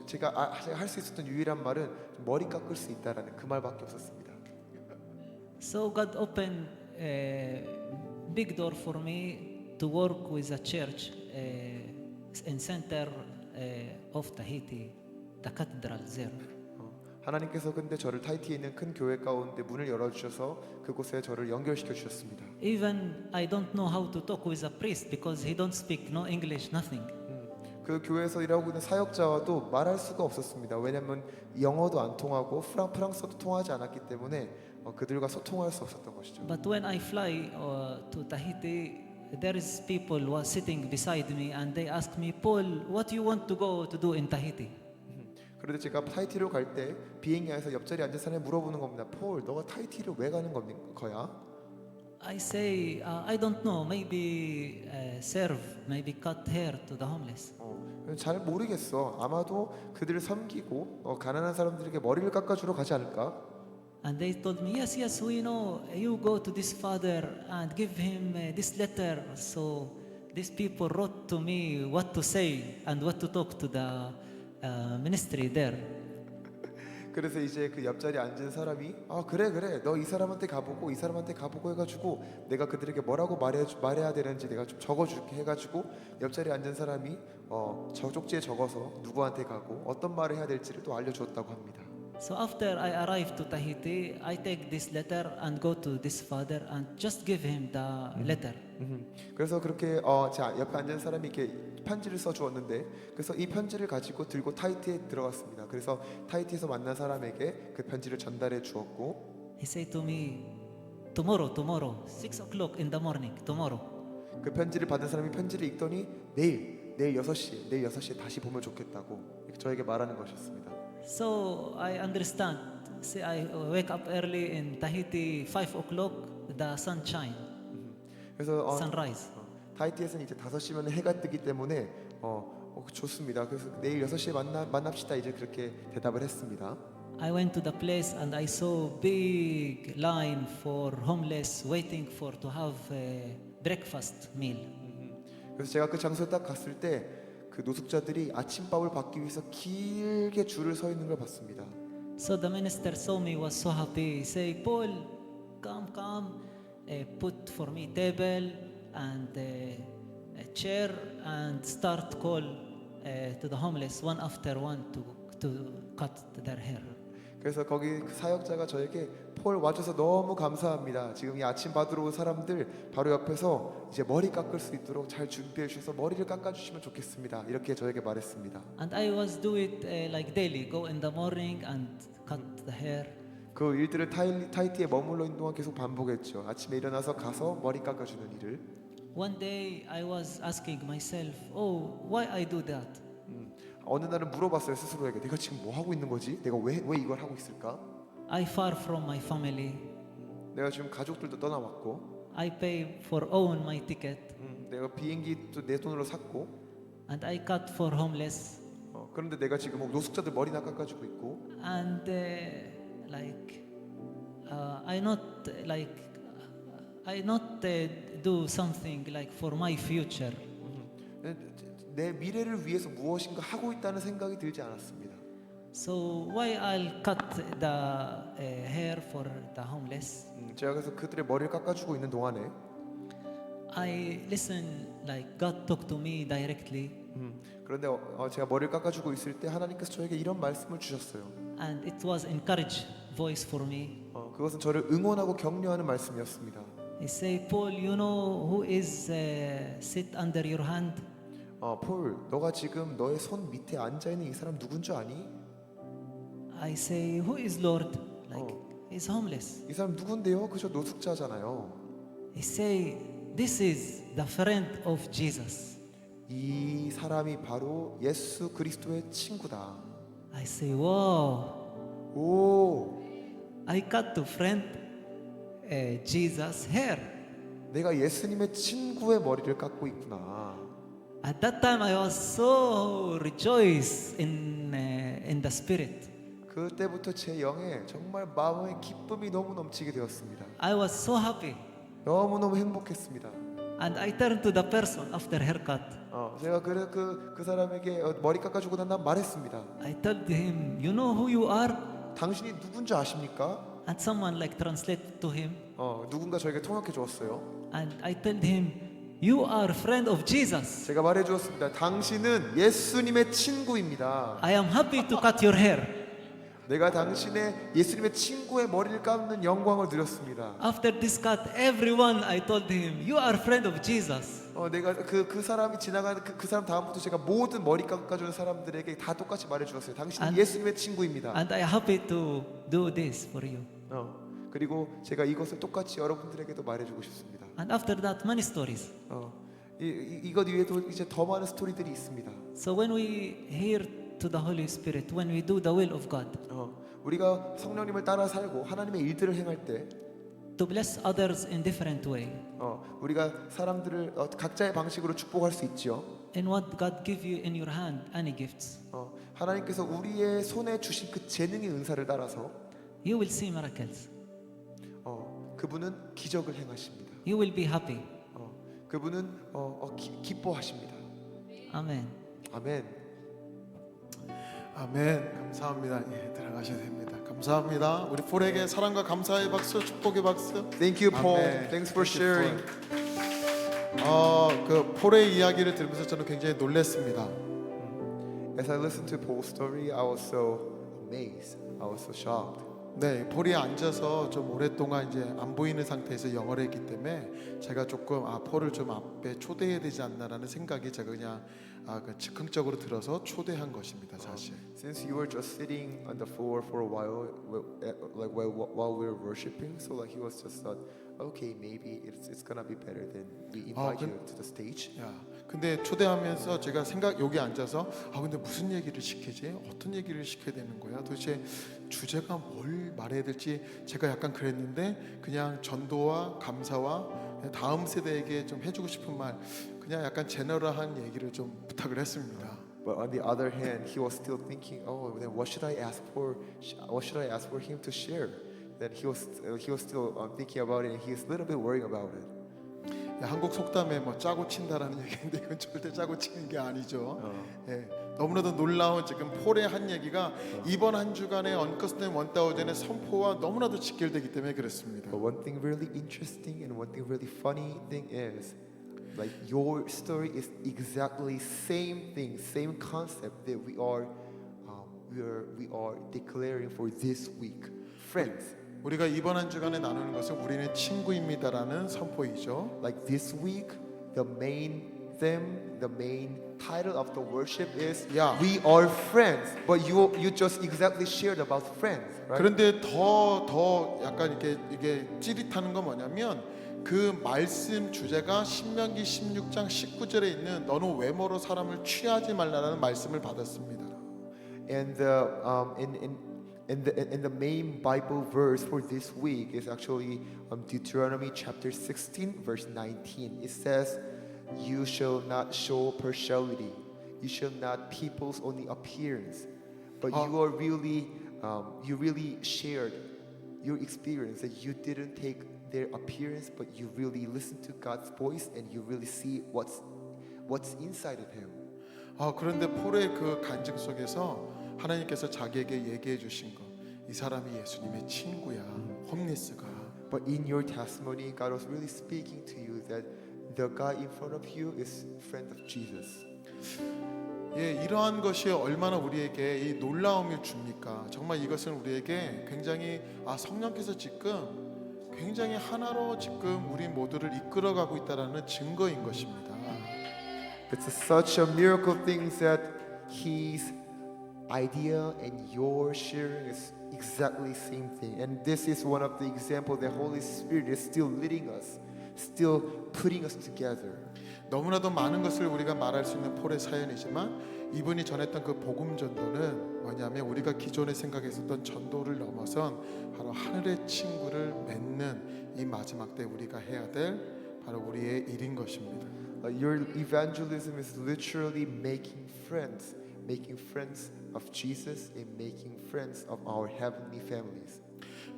제가 할 수 있었던 유일한 말은 머리 깎을 수 있다라는 그 말밖에 없었습니다. So God opened a big door for me to work with a church in center of Tahiti, the cathedral there. 하나님께서 근데 저를 타히티에 있는 큰 교회 가운데 문을 열어주셔서 그곳에 저를 연결시켜 주셨습니다. Even I don't know how to talk with a priest because he don't speak no English, nothing. 그 교회에서 일하고 있는 사역자와도 말할 수가 없었습니다. 왜냐하면 영어도 안 통하고 프랑스어도 통하지 않았기 때문에 그들과 소통할 수 없었던 것이죠. But when I fly to Tahiti, there is people who are sitting beside me and they ask me, Paul, what you want to go to do in Tahiti? 그런데 제가 타히티로 갈 때 비행기 안에서 옆자리에 앉은 사람이 물어보는 겁니다. 폴, 너가 타히티를 왜 가는 거야? I say, I don't know, maybe serve, maybe cut hair to the homeless. 잘 모르겠어. 아마도 그들을 섬기고 가난한 사람들에게 머리를 깎아주러 가지 않을까? And they told me, yes, yes, we know. You go to this father and give him this letter. So these people wrote to me what to say and what to talk to the ministry there. 그래서 이제 그 옆자리에 앉은 사람이 아 그래 너 이 사람한테 가보고 이 사람한테 가보고 해가지고 내가 그들에게 뭐라고 말해야 되는지 내가 좀 적어줄게 해가지고 옆자리에 앉은 사람이 저 쪽지에 적어서 누구한테 가고 어떤 말을 해야 될지를 또 알려줬다고 합니다. So after I arrived to Tahiti, I take this letter and go to this father and just give him the letter. 그래서 그렇게 제 옆에 앉은 사람이 이렇게 편지를 써주었는데 그래서 이 편지를 가지고 들고 타히티에 들어갔습니다. 그래서 타히티에서 만난 사람에게 그 편지를 전달해 주었고 He said to me, tomorrow, 6 o'clock in the morning, tomorrow. 그 편지를 받은 사람이 편지를 읽더니 내일 6시에 다시 보면 좋겠다고 이렇게 저에게 말하는 것이었습니다. So I understand. See, I wake up early in Tahiti, 5 o'clock, the sunshine, 그래서 sunrise. 타히티에서는 이제 5시면 해가 뜨기 때문에 좋습니다. 그래서 내일 6시에 만납시다. 이제 그렇게 대답을 했습니다. I went to the place and I saw big line for homeless waiting for to have a breakfast meal. 그래서 제가 그 장소에 딱 갔을 때 그 노숙자들이 아침밥을 받기 위해서 길게 줄을 서 있는 걸 봤습니다. So the minister saw me, was so happy. He say, Paul, come, put for me table and a chair and start call to the homeless one after one to cut their hair. 그래서 거기 그 사역자가 저에게 폴 와줘서 너무 감사합니다. 지금 이 아침 받으러 온 사람들 바로 옆에서 이제 머리 깎을 수 있도록 잘 준비해 주셔서 머리를 깎아주시면 좋겠습니다. 이렇게 저에게 말했습니다. And I was do it like daily, go in the morning and cut the hair. 그 일들을 타히티에 머물러 있는 동안 계속 반복했죠. 아침에 일어나서 가서 머리 깎아주는 일을. One day I was asking myself, oh, why I do that? 어느 날은 물어봤어요 스스로에게 내가 지금 뭐 하고 있는 거지? 내가 왜 이걸 하고 있을까? I far from my family. 내가 지금 가족들도 떠나왔고 I pay for own my ticket 내가 비행기도 내 돈으로 샀고 and I cut for homeless 그런데 내가 지금 노숙자들 머리나 깎아주고 있고 and I not do something like for my future. 내 미래를 위해서 무엇인가 하고 있다는 생각이 들지 않았습니다. So why I'll cut the hair for the homeless? 제가 그래서 그들의 머리를 깎아주고 있는 동안에 I listen like God talk to me directly 그런데 제가 머리를 깎아주고 있을 때 하나님께서 저에게 이런 말씀을 주셨어요. and it was encourage voice for me. 그것은 저를 응원하고 격려하는 말씀이었습니다. He say, Paul, you know who is sit under your hand? 폴, 너가 지금 너의 손 밑에 앉아 있는 이 사람 누군 줄 아니? I say, who is Lord? Like he's homeless. 이 사람 누군데요? 그저 노숙자잖아요. He say, this is the friend of Jesus. 이 사람이 바로 예수 그리스도의 친구다. I say, wow. 오, I cut to friend Jesus hair. 내가 예수님의 친구의 머리를 깎고 있구나. At that time, I was so rejoiced in the spirit. 그때부터 제 영에 정말 마음의 기쁨이 너무 넘치게 되었습니다. I was so happy. 너무너무 행복했습니다. And I turned to the person after haircut. 제가 그 사람에게 머리 깎아주고 난 다음 말했습니다. I told him, you know who you are? 당신이 누군지 아십니까? And someone like translate to him. 누군가 저에게 통역해 주었어요. And I told him, you are friend of Jesus. 제가 말해 주었습니다. 당신은 예수님의 친구입니다. I am happy to cut your hair. 내가 당신의 예수님의 친구의 머리를 깎는 영광을 누렸습니다. After this cut, everyone I told him, you are friend of Jesus. 내가 그 사람이 지나가는 그 사람 다음부터 제가 모든 머리 깎아주는 사람들에게 다 똑같이 말해 주었어요. 당신은 And- 예수님의 친구입니다. And I happy to do this for you. 그리고 제가 이것을 똑같이 여러분들에게도 말해주고 싶습니다. And after that, many stories. 이것 위에도 이제 더 많은 스토리들이 있습니다. So when we hear to the Holy Spirit, when we do the will of God, 우리가 성령님을 따라 살고 하나님의 일들을 행할 때 to bless others in different way, 우리가 사람들을 각자의 방식으로 축복할 수 있지요. in what God give you in your hand, any gifts, 하나님께서 우리의 손에 주신 그 재능의 은사를 따라서 you will see miracles. 그분은 기적을 행하십니다. You will be happy. 그분은 기뻐하십니다. Amen. 아멘. 아멘. 감사합니다. 예, 들어가셔야 됩니다. 감사합니다. 우리 폴에게 사랑과 감사의 박수, 축복의 박수. Thank you, Paul. 아멘. Thanks for Thank you, sharing. Paul. 그 폴의 이야기를 들으면서 저는 굉장히 놀랐습니다. As I listened to Paul's story, I was so amazed. I was so shocked. 네, 폴이 앉아서 좀 오랫동안 이제 안 보이는 상태에서 영어를 했기 때문에 제가 조금 폴을 좀 앞에 초대해야 되지 않나라는 생각이 제가 그냥 그 즉흥적으로 들어서 초대한 것입니다, 사실. Since you were just sitting on the floor for a while, while we were worshiping, so like he was just thought, okay, maybe it's gonna be better than we invite you to the stage. 야, 근데 초대하면서 제가 여기 앉아서 근데 무슨 얘기를 시키지? 어떤 얘기를 시켜야 되는 거야? 도대체 주제가 뭘 말해야 될지 제가 약간 그랬는데 그냥 전도와 감사와 다음 세대에게 좀 해주고 싶은 말 그냥 약간 제너럴한 얘기를 좀 부탁을 했습니다. But on the other hand, he was still thinking, oh, then what should I ask for? What should I ask for him to share? Then he was still thinking about it, and he was a little bit worried about it. 한국 속담에 뭐 짜고 친다라는 얘기인데 이건 절대 짜고 치는 게 아니죠. 예, 너무나도 놀라운 지금 폴의 한 얘기가 이번 한 주간의 언커스텐 1000의 선포와 너무나도 직결되기 때문에 그렇습니다. But one thing really interesting and one thing really funny thing is, like your story is exactly same thing, same concept that we are declaring for this week, friends. 우리가 이번 한 주간에 나누는 것은 우리는 친구입니다라는 선포이죠. Like this week, the main theme, the main title of the worship is Yeah. We are friends. But you just exactly shared about friends, right? 그런데 더 약간 이게 찌릿하는 건 뭐냐면 그 말씀 주제가 신명기 16장 19절에 있는 너는 외모로 사람을 취하지 말라라는 말씀을 받았습니다. And the main Bible verse for this week is actually Deuteronomy chapter 16 verse 19. It says, "You shall not show partiality. You shall not people's only appearance, but you really shared your experience that you didn't take their appearance, but you really listened to God's voice and you really see what's inside of Him." 그런데 폴의 그 간증 속에서 하나님께서 자기에게 얘기해 주신 것, 이 사람이 예수님의 친구야, 홈리스가. But in your testimony, God was really speaking to you that the guy in front of you is friend of Jesus. 예, 이러한 것이 얼마나 우리에게 이 놀라움을 줍니까? 정말 이것은 우리에게 굉장히 성령께서 지금 굉장히 하나로 지금 우리 모두를 이끌어가고 있다라는 증거인 것입니다. It's such a miracle thing that His idea and your sharing is exactly same thing. And this is one of the examples that Holy Spirit is still leading us, still putting us together. 너무나도 많은 것을 우리가 말할 수 있는 폴의 사연이지만 이분이 전했던 그 복음 전도는 뭐냐면 우리가 기존에 생각했었던 전도를 넘어선 바로 하늘의 친구를 맺는 이 마지막 때 우리가 해야 될 바로 우리의 일인 것입니다. Your evangelism is literally making friends of Jesus and making friends of our heavenly families.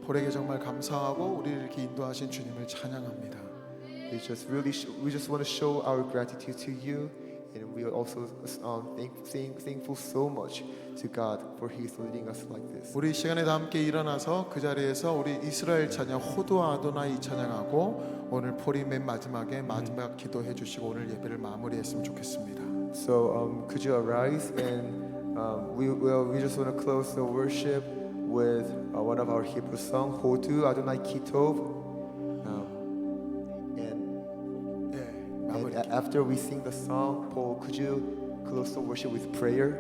폴에게 정말 감사하고 우리를 이렇게 인도하신 주님을 찬양합니다. We just want to show our gratitude to you, and we are also thankful so much to God for His leading us like this. 우리 이 시간에 다 함께 일어나서 그 자리에서 우리 이스라엘 찬양 호두 아도나이 찬양하고 오늘 폴이 맨 마지막에 마지막 기도해 주시고 오늘 예배를 마무리했으면 좋겠습니다. So could you arise and we just want to close the worship with one of our Hebrew songs, Hodu Adonai Kitov. And after we sing the song, Paul, could you close the worship with prayer?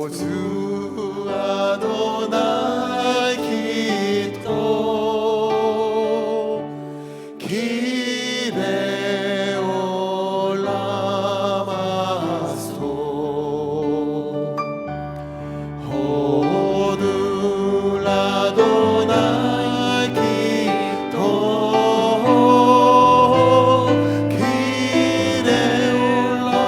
호두 아도나이 기토 기레 올라마스토 호두 아도나이 기토 기레 올라마스토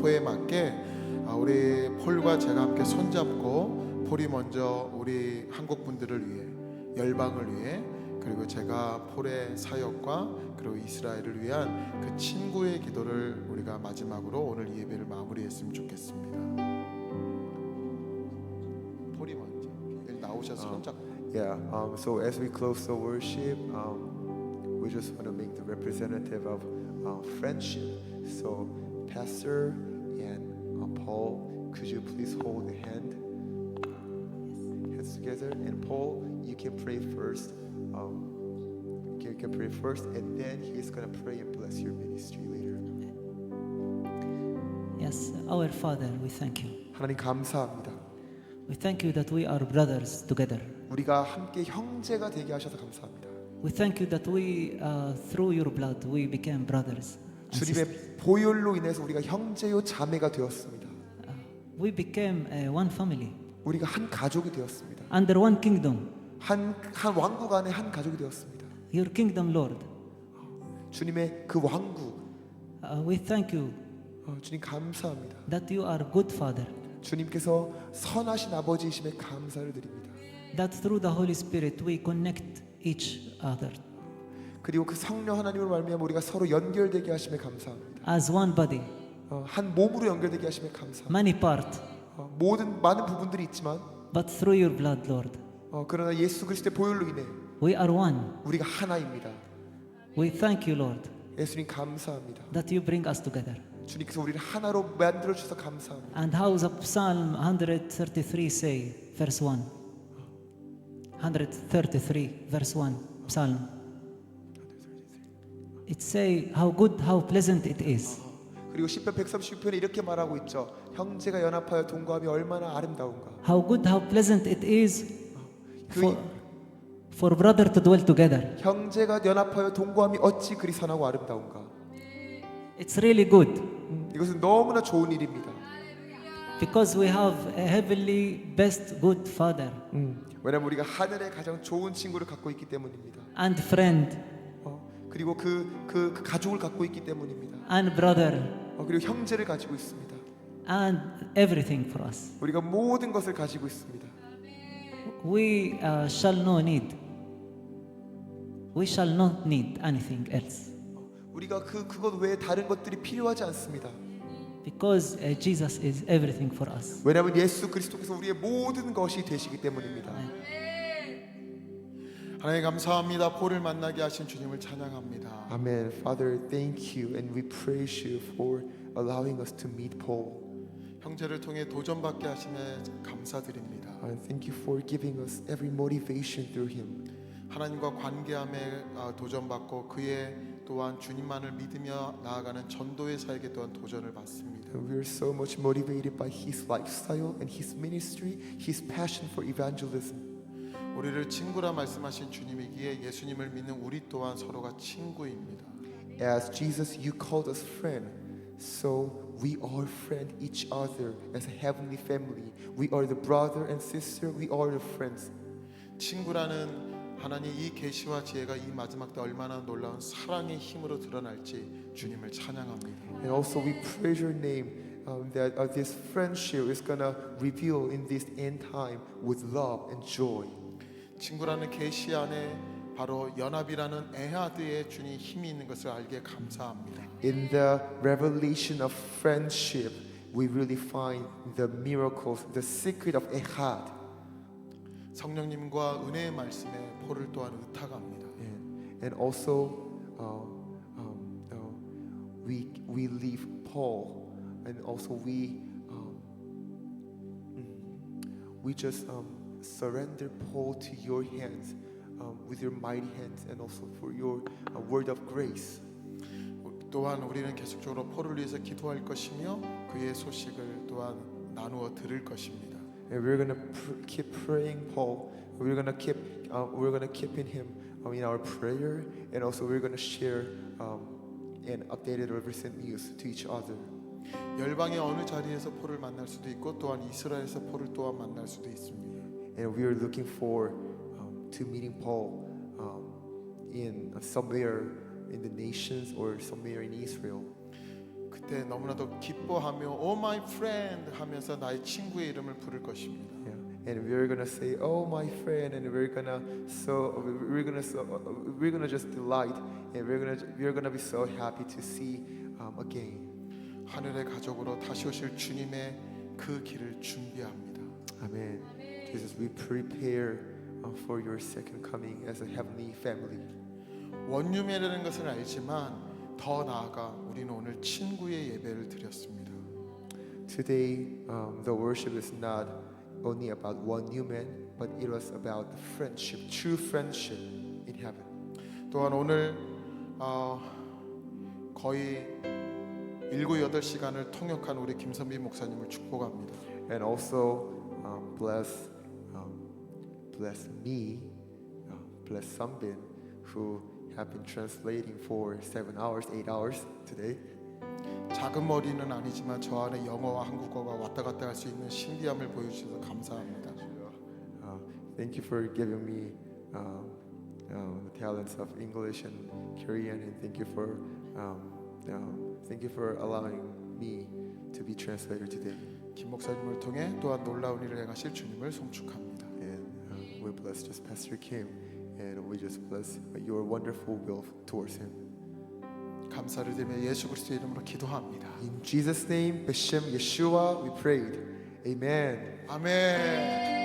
기도에 맞게 우리 폴과 제가 함께 손잡고 폴이 먼저 우리 한국 분들을 위해 열방을 위해 그리고 제가 폴의 사역과 그리고 이스라엘을 위한 그 친구의 기도를 우리가 마지막으로 오늘 이 예배를 마무리했으면 좋겠습니다. 폴이 먼저 여기 나오셔서 손잡고. Yeah, so as we close the worship, we just want to make the representative of friendship. So, Pastor and Paul, could you please hold the hands together? And Paul, you can pray first. You can pray first, and then he's gonna pray and bless your ministry later. Yes, our Father, we thank you. 하나님 감사합니다. We thank you that we are brothers together. 우리가 함께 형제가 되게 하셔서 감사합니다. We thank you that we, through your blood, we became brothers. And sisters. 주님의 보혈로 인해서 우리가 형제요 자매가 되었습니다. We became one family 우리가 한 가족이 되었습니다. under one kingdom. 한 왕국 안에 한 가족이 되었습니다. Your kingdom, Lord. 주님의 그 왕국, We thank you 주님 감사합니다. that you are good Father. 주님께서 선하신 아버지이심에 감사를 드립니다. That through the Holy Spirit we connect each other 그리고 그 성령 하나님으로 말미암아 우리가 서로 연결되게 하심에 감사합니다. as one body, 한 몸으로 연결되게 하심에 감사합니다. many parts, 많은 부분들이 있지만 but through your blood, Lord, 그러나 예수 그리스도의 보혈로 인해 we are one. 우리가 하나입니다. We thank you, Lord, 예수님 감사합니다. that you bring us together. 주님께서 우리를 하나로 만들어 주셔서 감사합니다. And how the Psalm 133 say, verse 1. 133, verse 1, Psalm. It say how good, how pleasant it is. 그리고 시편 136편에 이렇게 말하고 있죠. 형제가 연합하여 동거함이 얼마나 아름다운가. How good, how pleasant it is 그 for brother to dwell together. 형제가 연합하여 동거함이 어찌 그리 선하고 아름다운가. It's really good 이것은 너무나 좋은 일입니다. because we have a heavenly best good father 왜냐하면 우리가 하늘의 가장 좋은 친구를 갖고 있기 때문입니다. and friend 그리고 그 가족을 갖고 있기 때문입니다. and brother 그리고 형제를 가지고 있습니다. and everything for us. 우리가 모든 것을 가지고 있습니다. We shall no need. We shall not need anything else 우리가 그것 외에 다른 것들이 필요하지 않습니다. because Jesus is everything for us. 왜냐하면 예수 그리스도께서 우리의 모든 것이 되시기 때문입니다. 하나님 감사합니다. 폴을 만나게 하신 주님을 찬양합니다. Amen. Father, thank you and we praise you for allowing us to meet Paul. 형제를 통해 도전받게 하심에 감사드립니다. Thank you for giving us every motivation through him. 하나님과 관계함에 도전받고 그의 또한 주님만을 믿으며 나아가는 전도의 사역에 또한 도전을 받습니다. We are so much motivated by his lifestyle and his ministry, his passion for evangelism. 우리를 친구라 말씀하신 주님이기에 예수님을 믿는 우리 또한 서로가 친구입니다. As Jesus, you called us friend, so we are friend each other as a heavenly family. We are the brother and sister. We are the friends. 친구라는 하나님 이 계시와 지혜가 이 마지막 때 얼마나 놀라운 사랑의 힘으로 드러날지 주님을 찬양합니다. And also we praise your name that this friendship is gonna reveal in this end time with love and joy. 친구라는 계시 안에 바로 연합이라는 에하드의 주님 힘이 있는 것을 알기에 감사합니다. In the revelation of friendship, we really find the miracles, the secret of Ehad. 성령님과 은혜의 말씀에 폴을 또한 의탁합니다. And also, we leave Paul, and also we just surrender Paul to your hands, with your mighty hands, and also for your word of grace. 또한 우리는 계속적으로 폴을 위해서 기도할 것이며 그의 소식을 또한 나누어 들을 것입니다. And we're gonna keep praying Paul. We're gonna keep in him in our prayer, and also we're gonna share and updated or recent news to each other. 열방의 어느 자리에서 폴을 만날 수도 있고 또한 이스라엘에서 폴을 또한 만날 수도 있습니다. And we are looking forward to meeting Paul in somewhere in the nations or somewhere in Israel. 그때 너무나도 기뻐하며 Oh my friend 하면서 나의 친구의 이름을 부를 것입니다. Yeah. And we're gonna say, "Oh, my friend," and we're gonna just delight, and we're gonna be so happy to see again. 하늘의 가족으로 다시 오실 주님의 그 길을 준비합니다. Amen. Jesus, we prepare for your second coming as a heavenly family. 원유매라는 것을 알지만 더 나아가 우리는 오늘 친구의 예배를 드렸습니다. Today, the worship is not only about one human, but it was about the friendship, true friendship in heaven. 또한 오늘 거의 7-8시간을 통역한 우리 김선비 목사님을 축복합니다. And also bless me, bless Sunbin, who have been translating for 7 hours, 8 hours today. 작은 머리는 아니지만 저 안에 영어와 한국어가 왔다 갔다 할 수 있는 신비함을 보여주셔서 감사합니다. Thank you for giving me the talents of English and Korean, and thank you for allowing me to be translator today. 김 목사님을 통해 또한 놀라운 일을 행하실 주님을 송축합니다. And we bless just Pastor Kim, and we just bless your wonderful will towards him. 감사를 드리며 예수 그리스도의 이름으로 기도합니다. In Jesus' name, B'Shem Yeshua, we prayed. Amen. 아멘.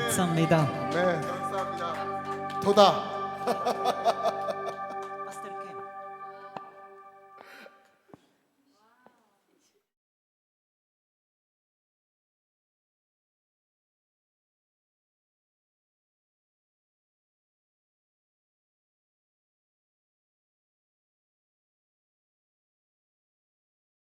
감사합니다. 아멘. 감사합니다. 도다.